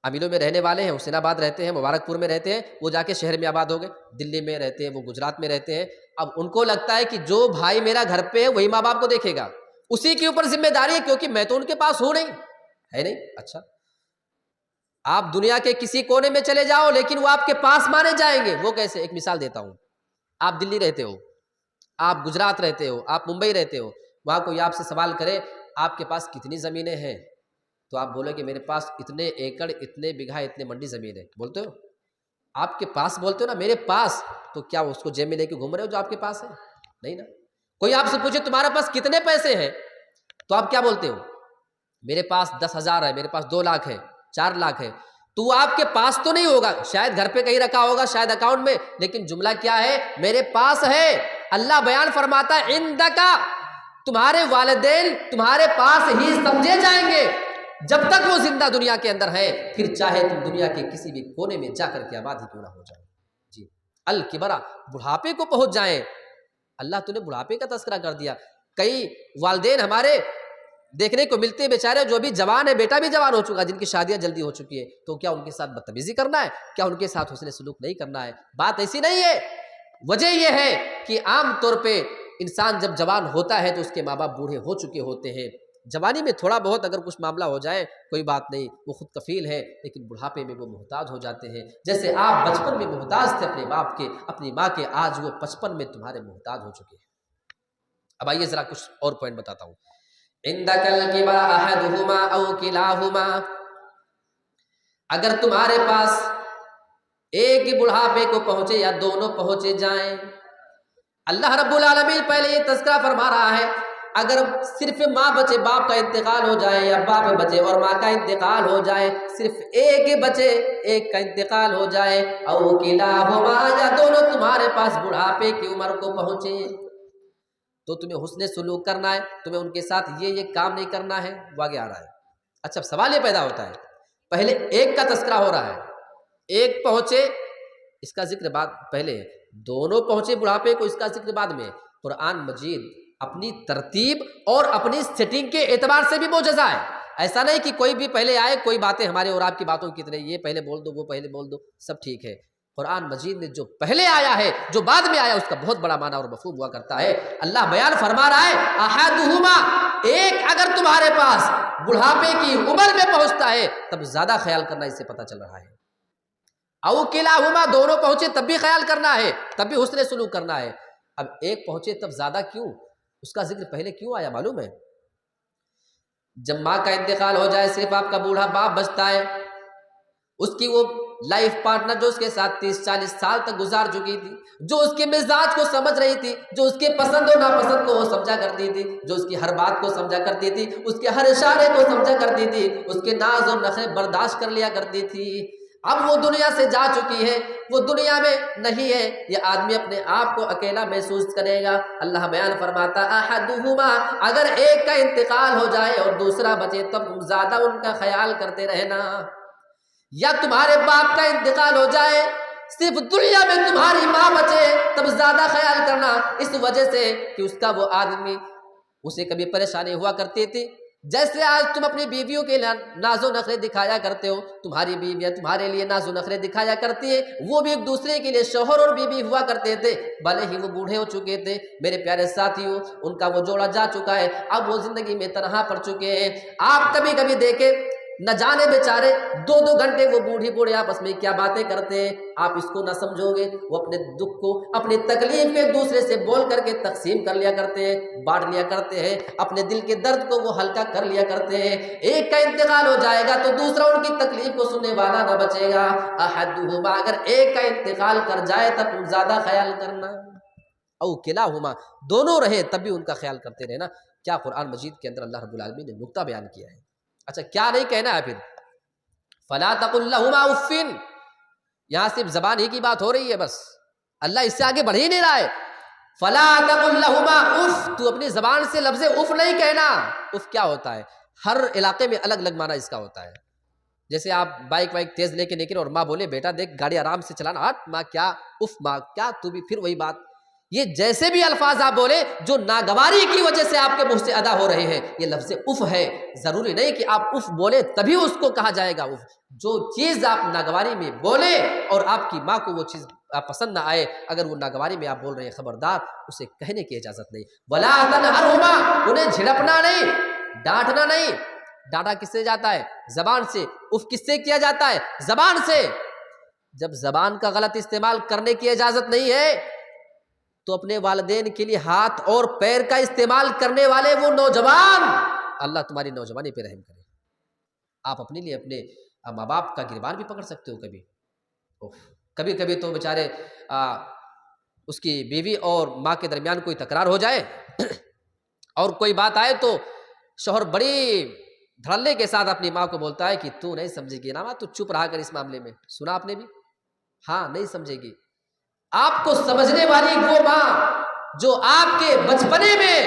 امیلوں میں رہنے والے ہیں، حسین آباد رہتے ہیں، مبارک پور میں رہتے ہیں، وہ جا کے شہر میں آباد ہو گئے، دلی میں رہتے ہیں، وہ گجرات میں رہتے ہیں۔ اب ان کو لگتا ہے کہ جو بھائی میرا گھر پہ ہے وہی ماں باپ کو دیکھے گا، اسی کے اوپر ذمہ داری ہے، کیونکہ میں تو ان کے پاس ہوں نہیں، ہے نہیں۔ اچھا، آپ دنیا کے کسی کونے میں چلے جاؤ لیکن وہ آپ کے پاس مانے جائیں گے۔ وہ کیسے؟ ایک مثال دیتا ہوں۔ آپ دلی رہتے ہو، آپ گجرات رہتے ہو، آپ ممبئی رہتے ہو، وہاں کوئی آپ سے سوال کرے آپ کے پاس کتنی زمینیں ہیں، تو آپ بولے کہ میرے پاس اتنے ایکڑ، اتنے بیگھا، اتنے منڈی زمین ہے، بولتے ہو؟ آپ کے پاس بولتے ہو نا، میرے پاس، تو کیا اس کو جیب میں لے کے گھوم رہے ہو جو آپ کے پاس ہے؟ نہیں نا۔ کوئی آپ سے پوچھے تمہارے پاس کتنے پیسے ہیں، تو آپ کیا بولتے ہو؟ میرے پاس 10,000 ہے، میرے پاس 2 لاکھ ہے، 4 لاکھ ہے۔ تو وہ آپ کے پاس تو نہیں ہوگا، شاید گھر پہ کہیں رکھا ہوگا، شاید اکاؤنٹ میں، لیکن جملہ کیا ہے؟ میرے پاس ہے۔ اللہ بیان فرماتا ہے عندکا، تمہارے والدین تمہارے پاس ہی سمجھے جائیں گے جب تک وہ زندہ دنیا کے اندر ہے، پھر چاہے تم دنیا کے کسی بھی کونے میں جا کر کے آباد ہی کیوں نہ ہو جائے۔ جی، الکبرا، بڑھاپے کو پہنچ جائیں۔ اللہ تو نے بڑھاپے کا تذکرہ کر دیا۔ کئی والدین ہمارے دیکھنے کو ملتے ہیں بیچارے جو بھی جوان ہے، بیٹا بھی جوان ہو چکا، جن کی شادیاں جلدی ہو چکی ہے، تو کیا ان کے ساتھ بدتمیزی کرنا ہے؟ کیا ان کے ساتھ حسن سلوک نہیں کرنا ہے؟ بات ایسی نہیں ہے۔ وجہ یہ ہے کہ عام طور پہ انسان جب جوان ہوتا ہے تو اس کے ماں باپ بوڑھے ہو چکے ہوتے ہیں۔ جوانی میں تھوڑا بہت اگر کچھ معاملہ ہو جائے کوئی بات نہیں، وہ خود کفیل ہے، لیکن بڑھاپے میں وہ محتاج ہو جاتے ہیں۔ جیسے آپ بچپن میں محتاج تھے اپنے باپ کے، اپنی ماں کے، آج وہ 55 میں تمہارے محتاج ہو چکے ہیں۔ اب آئیے ذرا کچھ اور پوائنٹ بتاتا ہوں۔ عندک الکبر احدہما او کلاہما، اگر تمہارے پاس ایک ہی بڑھاپے کو پہنچے یا دونوں پہنچے جائیں، اللہ رب العالمین پہلے یہ تذکرہ فرما رہا ہے، اگر صرف ماں بچے، باپ کا انتقال ہو جائے، یا باپ بچے اور ماں کا انتقال ہو جائے، صرف ایک ہی بچے، ایک کا انتقال ہو جائے، او کلاہما، یا دونوں تمہارے پاس بڑھاپے کی عمر کو پہنچے، تو تمہیں حسن سلوک کرنا ہے، تمہیں ان کے ساتھ یہ کام نہیں کرنا ہے، وہ آگے آ رہا ہے۔ اچھا، سوال یہ پیدا ہوتا ہے، پہلے ایک کا تذکرہ ہو رہا ہے، ایک پہنچے اس کا ذکر بعد پہلے ہے، دونوں پہنچے بڑھاپے کو اس کا ذکر بعد میں۔ قرآن مجید اپنی ترتیب اور اپنی سیٹنگ کے اعتبار سے بھی معجزہ ہے۔ ایسا نہیں کہ کوئی بھی پہلے آئے، کوئی باتیں ہمارے اور آپ کی باتوں کی طرح یہ پہلے بول دو وہ پہلے بول دو، سب ٹھیک ہے۔ قرآن مجید میں جو پہلے آیا ہے، جو بعد میں آیا، اس کا بہت بڑا معنی اور مفہوم ہوا کرتا ہے۔ اللہ بیان فرما رہا ہے احدہما، ایک اگر تمہارے پاس بڑھاپے کی عمر میں پہنچتا ہے تب زیادہ خیال کرنا، اس سے پتہ چل رہا ہے۔ او کلاہما، دونوں پہنچے تب بھی خیال کرنا ہے، تب بھی حسن سلوک کرنا ہے۔ اب ایک پہنچے تب زیادہ کیوں؟ اس کا ذکر پہلے کیوں آیا معلوم ہے؟ جب ماں کا انتقال ہو جائے، صرف آپ کا بوڑھا باپ بچتا ہے، اس کی وہ لائف پارٹنر جو اس کے ساتھ 30-40 سال تک گزار چکی تھی، جو اس کے مزاج کو سمجھ رہی تھی، جو اس کے پسند و ناپسند کو وہ سمجھا کرتی تھی، جو اس کی ہر بات کو سمجھا کرتی تھی، اس کے ہر اشارے کو سمجھا کرتی تھی، اس کے ناز اور نخرے برداشت کر لیا کرتی تھی، اب وہ دنیا سے جا چکی ہے، وہ دنیا میں نہیں ہے، یہ آدمی اپنے آپ کو اکیلا محسوس کرے گا۔ اللہ بیان فرماتا احدہما، اگر ایک کا انتقال ہو جائے اور دوسرا بچے تب تم زیادہ ان کا خیال کرتے رہنا، یا تمہارے باپ کا انتقال ہو جائے، صرف دنیا میں تمہاری ماں بچے تب زیادہ خیال کرنا، اس وجہ سے کہ اس کا وہ آدمی، اسے کبھی پریشانی ہوا کرتی تھی، جیسے آج تم اپنی بیویوں کے ناز و نخرے دکھایا کرتے ہو، تمہاری بیویاں تمہارے لیے ناز و نخرے دکھایا کرتی ہیں، وہ بھی ایک دوسرے کے لیے شوہر اور بیوی ہوا کرتے تھے، بھلے ہی وہ بوڑھے ہو چکے تھے۔ میرے پیارے ساتھیوں، ان کا وہ جوڑا جا چکا ہے، اب وہ زندگی میں تنہا پڑ چکے ہیں۔ آپ کبھی کبھی دیکھیں، نہ جانے بیچارے 2-2 گھنٹے وہ بوڑھی بوڑھے آپس میں کیا باتیں کرتے ہیں، آپ اس کو نہ سمجھو گے، وہ اپنے دکھ کو، اپنی تکلیف کو ایک دوسرے سے بول کر کے تقسیم کر لیا کرتے ہیں، بانٹ لیا کرتے ہیں، اپنے دل کے درد کو وہ ہلکا کر لیا کرتے ہیں۔ ایک کا انتقال ہو جائے گا تو دوسرا ان کی تکلیف کو سننے والا نہ بچے گا۔ احدہما، اگر ایک کا انتقال کر جائے تب تم زیادہ خیال کرنا، او کلاہما، دونوں رہے تب بھی ان کا خیال کرتے رہنا۔ کیا قرآن مجید کے اندر اللہ رب العالمین نے نکتہ بیان کیا ہے۔ اچھا، کیا نہیں کہنا ہے پھر؟ فلا تقل لہما اف، یہاں صرف زبان ہی کی بات ہو رہی ہے بس، اللہ اس سے آگے بڑھ ہی نہیں رہا ہے۔ فلا تقل لہما اف، تو اپنی زبان سے لفظ اف نہیں کہنا۔ اف کیا ہوتا ہے؟ ہر علاقے میں الگ الگ معنی اس کا ہوتا ہے۔ جیسے آپ بائک وائک تیز لے کے نکلے اور ماں بولے بیٹا دیکھ گاڑی آرام سے چلانا، ہٹ ماں کیا اف، ماں کیا تو بھی، پھر وہی بات۔ یہ جیسے بھی الفاظ آپ بولے جو ناگواری کی وجہ سے آپ کے منہ سے ادا ہو رہے ہیں، یہ لفظ اف ہے۔ ضروری نہیں کہ آپ اف بولے تبھی اس کو کہا جائے گا اف۔ جو چیز آپ ناگواری میں بولے اور آپ کی ماں کو وہ چیز پسند نہ آئے، اگر وہ ناگواری میں آپ بول رہے ہیں، خبردار اسے کہنے کی اجازت نہیں۔ ولا تنہرہما، انہیں جھڑپنا نہیں، ڈانٹنا نہیں۔ ڈانٹا کس سے جاتا ہے؟ زبان سے۔ اف کس سے کیا جاتا ہے؟ زبان سے۔ جب زبان کا غلط استعمال کرنے کی اجازت نہیں ہے تو اپنے والدین کے لیے ہاتھ اور پیر کا استعمال کرنے والے وہ نوجوان، اللہ تمہاری نوجوانی پہ رحم کرے۔ آپ اپنے لیے اپنے ماں باپ کا گریبان بھی پکڑ سکتے ہو کبھی کبھی تو بیچارے اس کی بیوی اور ماں کے درمیان کوئی تکرار ہو جائے اور کوئی بات آئے تو شوہر بڑی دھڑلے کے ساتھ اپنی ماں کو بولتا ہے کہ تو نہیں سمجھے گی نا ماں، تو چپ رہا کر اس معاملے میں۔ سنا آپ نے بھی؟ ہاں، نہیں سمجھے گی۔ آپ کو سمجھنے والی وہ ماں جو آپ کے بچپنے میں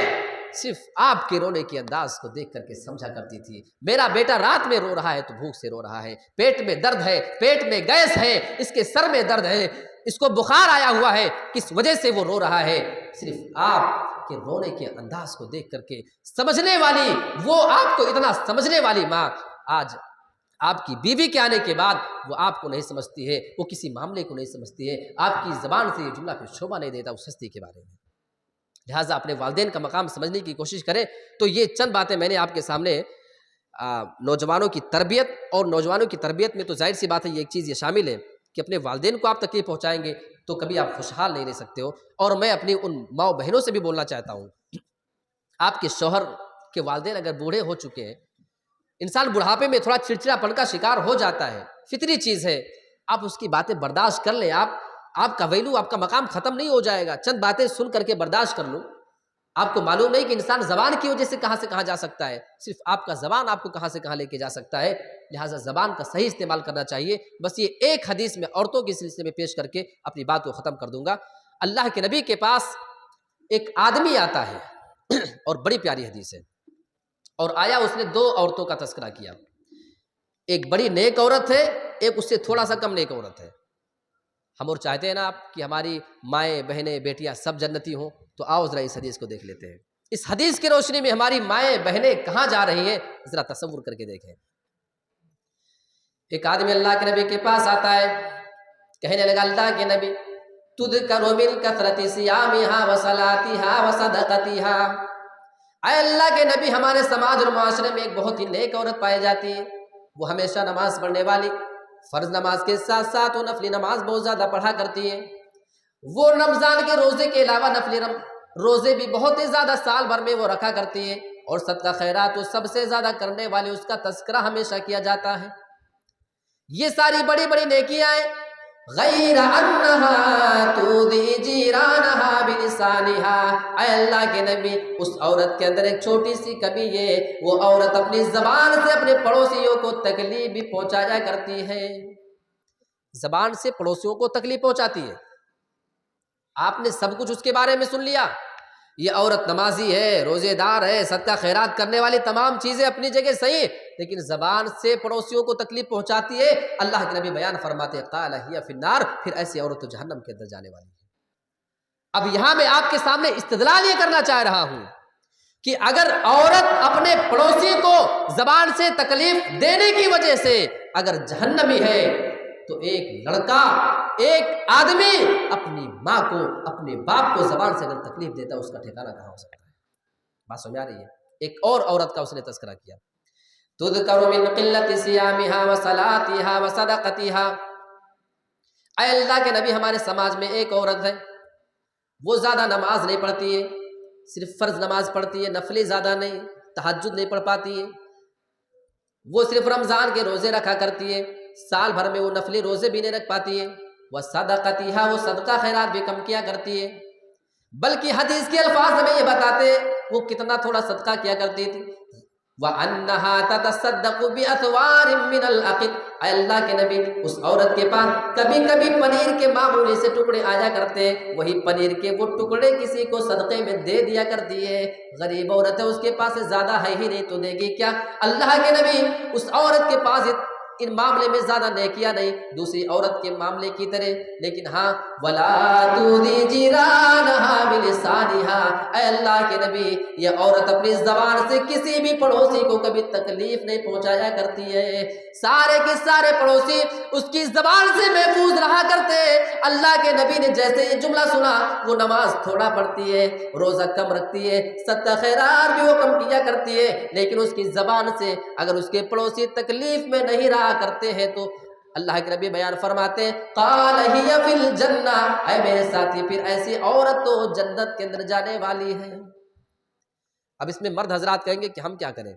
صرف آپ کے رونے کے انداز کو دیکھ کر کے سمجھا کرتی تھی، میرا بیٹا رات میں رو رہا ہے تو بھوک سے رو رہا ہے، پیٹ میں درد ہے، پیٹ میں گیس ہے، اس کے سر میں درد ہے، اس کو بخار آیا ہوا ہے، کس وجہ سے وہ رو رہا ہے، صرف آپ کے رونے کے انداز کو دیکھ کر کے سمجھنے والی وہ، آپ کو اتنا سمجھنے والی ماں آج آپ کی بیوی کے آنے کے بعد وہ آپ کو نہیں سمجھتی ہے، وہ کسی معاملے کو نہیں سمجھتی ہے، آپ کی زبان سے یہ جملہ پھر شوبہ نہیں دیتا اس ہستی کے بارے میں۔ لہٰذا اپنے والدین کا مقام سمجھنے کی کوشش کریں۔ تو یہ چند باتیں میں نے آپ کے سامنے نوجوانوں کی تربیت، اور نوجوانوں کی تربیت میں تو ظاہر سی بات ہے یہ ایک چیز یہ شامل ہے کہ اپنے والدین کو آپ تکلیف پہنچائیں گے تو کبھی آپ خوشحال نہیں رہ سکتے ہو۔ اور میں اپنی ان ماؤں بہنوں سے بھی بولنا چاہتا ہوں، آپ کے شوہر کے والدین اگر بوڑھے ہو چکے ہیں، انسان بڑھاپے میں تھوڑا چڑچڑا پن کا شکار ہو جاتا ہے، فطری چیز ہے، آپ اس کی باتیں برداشت کر لیں، آپ کا ویلو، آپ کا مقام ختم نہیں ہو جائے گا، چند باتیں سن کر کے برداشت کر لو۔ آپ کو معلوم نہیں کہ انسان زبان کی وجہ سے کہاں سے کہاں جا سکتا ہے، صرف آپ کا زبان آپ کو کہاں سے کہاں لے کے جا سکتا ہے، لہٰذا زبان کا صحیح استعمال کرنا چاہیے۔ بس یہ ایک حدیث میں عورتوں کے سلسلے میں پیش کر کے اپنی بات کو ختم کر دوں گا۔ اللہ کے نبی کے پاس ایک آدمی آتا ہے اور بڑی پیاری حدیث ہے، اور آیا اس نے دو عورتوں کا تذکرہ کیا، ایک بڑی نیک عورت ہے، ایک اس سے تھوڑا سا کم نیک عورت ہے۔ ہم اور چاہتے ہیں نا آپ کہ ہماری مائیں بہنیں بیٹیاں سب جنتی ہوں، تو آؤ ذرا اس حدیث کو دیکھ لیتے ہیں۔ اس حدیث کی روشنی میں ہماری مائیں بہنیں کہاں جا رہی ہیں ذرا تصور کر کے دیکھیں۔ ایک آدمی اللہ کے نبی کے پاس آتا ہے، کہنے لگا اللہ کے نبی تذکر من کثرت صیامھا وصلاتھا وصدقتھا، اے اللہ کے نبی ہمارے سماج اور معاشرے میں ایک بہت ہی نیک عورت پائی جاتی ہے، وہ ہمیشہ نماز پڑھنے والی، فرض نماز کے ساتھ ساتھ وہ نفلی نماز بہت زیادہ پڑھا کرتی ہے، وہ رمضان کے روزے کے علاوہ نفلی روزے بھی بہت ہی زیادہ سال بھر میں وہ رکھا کرتی ہے، اور صدقہ خیرات وہ سب سے زیادہ کرنے والے، اس کا تذکرہ ہمیشہ کیا جاتا ہے۔ یہ ساری بڑی بڑی نیکیاں ہیں، غیر انہا تؤذی جیرانہا بلسانہا، اے اللہ کے نبی اس عورت کے اندر ایک چھوٹی سی کمی ہے، وہ عورت اپنی زبان سے اپنے پڑوسیوں کو تکلیف بھی پہنچایا کرتی ہے، زبان سے پڑوسیوں کو تکلیف پہنچاتی ہے۔ آپ نے سب کچھ اس کے بارے میں سن لیا، یہ عورت نمازی ہے، روزے دار ہے، صدقہ خیرات کرنے والی، تمام چیزیں اپنی جگہ صحیح، لیکن زبان سے پڑوسیوں کو تکلیف پہنچاتی ہے۔ اللہ کے نبی بیان فرماتے قال ہی فی النار، پھر ایسی عورت تو جہنم کے اندر جانے والی ہے۔ اب یہاں میں آپ کے سامنے استدلال یہ کرنا چاہ رہا ہوں کہ اگر عورت اپنے پڑوسی کو زبان سے تکلیف دینے کی وجہ سے اگر جہنمی ہے، تو ایک لڑکا، ایک آدمی اپنی ماں کو، اپنے باپ کو زبان سے اگر تکلیف دیتا ہے، اس کا ٹھکانہ کہاں ہو سکتا ہے؟ بات سمجھ آ رہی ہے؟ ایک اور عورت کا اس نے تذکرہ کیا، تذکر من قلت صیامھا وصلاتھا وصدقتھا، اے اللہ کے نبی ہمارے سماج میں ایک عورت ہے، وہ زیادہ نماز نہیں پڑھتی ہے، صرف فرض نماز پڑھتی ہے، نفلی زیادہ نہیں، تہجد نہیں پڑھ پاتی ہے، وہ صرف رمضان کے روزے رکھا کرتی ہے، سال بھر میں وہ نفلی روزے بھی نہیں رکھ پاتی ہے، وصدقتھا وہ صدقہ خیرات بھی کم کیا کرتی ہے، بلکہ حدیث کے الفاظ ہمیں یہ بتاتے وہ کتنا تھوڑا صدقہ کیا کرتی تھی، وَأَنَّهَا تَتَصَدَّقُ بِأَثْوَارٍ مِّنَ الْعَقِدِ، اے اللہ کے نبی اس عورت کے پاس کبھی کبھی پنیر کے معمولی سے ٹکڑے آیا کرتے، وہی پنیر کے وہ ٹکڑے کسی کو صدقے میں دے دیا کرتی ہے، غریب عورت ہے، اس کے پاس زیادہ ہے ہی نہیں تو دے گی کیا؟ اللہ کے نبی اس عورت کے پاس ان معاملے میں زیادہ نیکیاں نہیں دوسری عورت کے معاملے کی طرح، لیکن ہاں وَلَا تُؤْذِي جِيرَانَهَا بِلِسَانِهَا، اے اللہ کے نبی یہ عورت اپنی زبان سے کسی بھی پڑوسی کو کبھی تکلیف نہیں پہنچایا کرتی ہے، سارے کے سارے پڑوسی اس کی زبان سے محفوظ رہا کرتے۔ اللہ کے نبی نے جیسے یہ جملہ سنا، وہ نماز تھوڑا پڑھتی ہے، روزہ کم رکھتی ہے، صدقہ خیرات بھی وہ کم کیا کرتی ہے، لیکن اس کی زبان سے اگر اس کے پڑوسی تکلیف میں نہیں رہا کرتے ہیں تو اللہ کے نبی بیان فرماتے ہیں قال ہی فی الجنہ، اے میرے ساتھی پھر ایسی عورت تو جنت کے اندر جانے والی ہے۔ اب اس میں مرد حضرات کہیں گے کہ ہم کیا کریں؟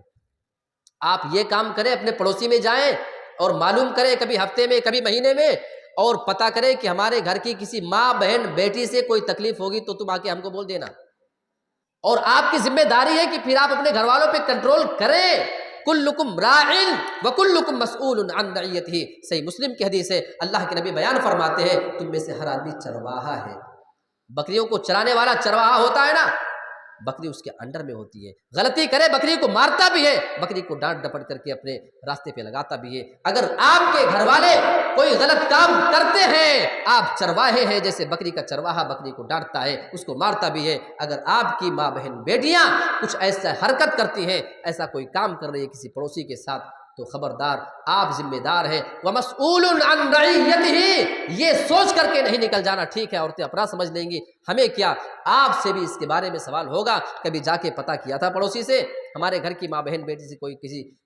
آپ یہ کام کریں، اپنے پڑوسی میں جائیں اور معلوم کریں، کبھی ہفتے میں کبھی مہینے میں، اور پتہ کریں کہ ہمارے گھر کی کسی ماں بہن بیٹی سے کوئی تکلیف ہوگی تو تم آ کے ہم کو بول دینا۔ اور آپ کی ذمہ داری ہے کہ پھر آپ اپنے گھر والوں پہ کنٹرول کریں۔ کلکم راعٍ وکلکم مسئول عن رعیتہ، صحیح مسلم کی حدیث ہے، اللہ کے نبی بیان فرماتے ہیں تم میں سے ہر آدمی چرواہا ہے۔ بکریوں کو چرانے والا چرواہا ہوتا ہے نا، بکری اس کے انڈر میں ہوتی ہے، غلطی کرے بکری کو مارتا بھی ہے، بکری کو ڈانٹ ڈپٹ کر کے اپنے راستے پہ لگاتا بھی ہے۔ اگر آپ کے گھر والے کوئی غلط کام کرتے ہیں، آپ چرواہے ہیں، جیسے بکری کا چرواہا بکری کو ڈانٹتا ہے، اس کو مارتا بھی ہے۔ اگر آپ کی ماں بہن بیٹیاں کچھ ایسا حرکت کرتی ہیں، ایسا کوئی کام کر رہی ہے کسی پڑوسی کے ساتھ، تو خبردار آپ ذمہ دار ہیں۔ وَمَسْئُولٌ عَنْ رَعِيَّتِهِ، یہ سوچ کر کے نہیں نکل جانا ٹھیک ہے عورتیں اپنا سمجھ لیں گی، ہمیں کیا، آپ سے بھی اس کے بارے میں سوال ہوگا۔ کبھی جا کے پتہ کیا تھا پڑوسی سے ہمارے گھر کی ماں بہن بیٹی سے کوئی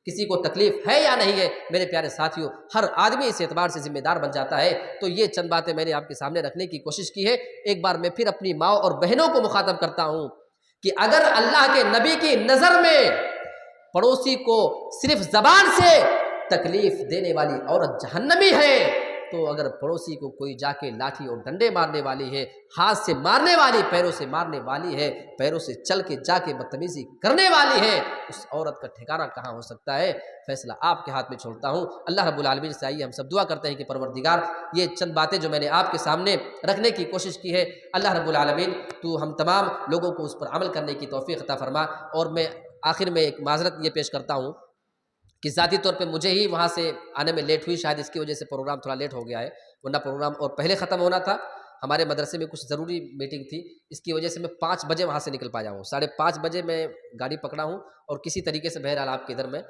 کسی کو تکلیف ہے یا نہیں ہے؟ میرے پیارے ساتھیوں، ہر آدمی اس اعتبار سے ذمہ دار بن جاتا ہے۔ تو یہ چند باتیں میں نے آپ کے سامنے رکھنے کی کوشش کی ہے۔ ایک بار میں پھر اپنی ماں اور بہنوں کو مخاطب کرتا ہوں کہ اگر اللہ کے نبی کی نظر میں پڑوسی کو صرف زبان سے تکلیف دینے والی عورت جہنمی ہے، تو اگر پڑوسی کو کوئی جا کے لاٹھی اور ڈنڈے مارنے والی ہے، ہاتھ سے مارنے والی، پیروں سے مارنے والی ہے، پیروں سے چل کے جا کے بدتمیزی کرنے والی ہے، اس عورت کا ٹھکانہ کہاں ہو سکتا ہے؟ فیصلہ آپ کے ہاتھ میں چھوڑتا ہوں۔ اللہ رب العالمین سے آئیے ہم سب دعا کرتے ہیں کہ پروردگار، یہ چند باتیں جو میں نے آپ کے سامنے رکھنے کی کوشش کی ہے، اللہ رب العالمین تو ہم تمام لوگوں کو اس پر عمل کرنے کی توفیق عطا فرما۔ اور میں آخر میں ایک معذرت یہ پیش کرتا ہوں کہ ذاتی طور پہ مجھے ہی وہاں سے آنے میں لیٹ ہوئی، شاید اس کی وجہ سے پروگرام تھوڑا لیٹ ہو گیا ہے، ورنہ پروگرام اور پہلے ختم ہونا تھا۔ ہمارے مدرسے میں کچھ ضروری میٹنگ تھی، اس کی وجہ سے میں 5 بجے وہاں سے نکل پایا ہوں۔ 5:30 بجے میں گاڑی پکڑا ہوں اور کسی طریقے سے بہرحال آپ کے ادھر میں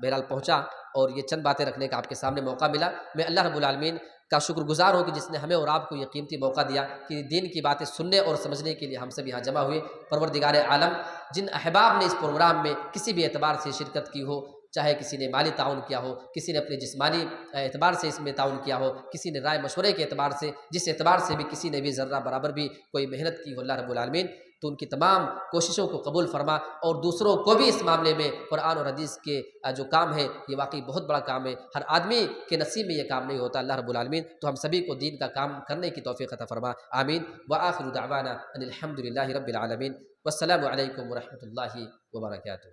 بہرحال پہنچا اور یہ چند باتیں رکھنے کا آپ کے سامنے موقع ملا۔ میں اللہ رب العالمین کا شکر گزار ہوں کہ جس نے ہمیں اور آپ کو یہ قیمتی موقع دیا کہ دین کی باتیں سننے اور سمجھنے کے لیے ہم سب یہاں جمع ہوئے۔ پروردگار عالم جن احباب نے اس پروگرام میں کسی بھی اعتبار سے شرکت کی ہو، چاہے کسی نے مالی تعاون کیا ہو، کسی نے اپنے جسمانی اعتبار سے اس میں تعاون کیا ہو، کسی نے رائے مشورے کے اعتبار سے، جس اعتبار سے بھی کسی نے بھی ذرہ برابر بھی کوئی محنت کی ہو، اللہ رب العالمین تو ان کی تمام کوششوں کو قبول فرما، اور دوسروں کو بھی اس معاملے میں قرآن اور حدیث کے جو کام ہے یہ واقعی بہت بڑا کام ہے، ہر آدمی کے نصیب میں یہ کام نہیں ہوتا۔ اللہ رب العالمین تو ہم سبھی کو دین کا کام کرنے کی توفیق عطا فرما، آمین۔ وآخر دعوانا ان الحمد للہ رب العالمین، والسلام علیکم ورحمۃ اللہ وبرکاتہ۔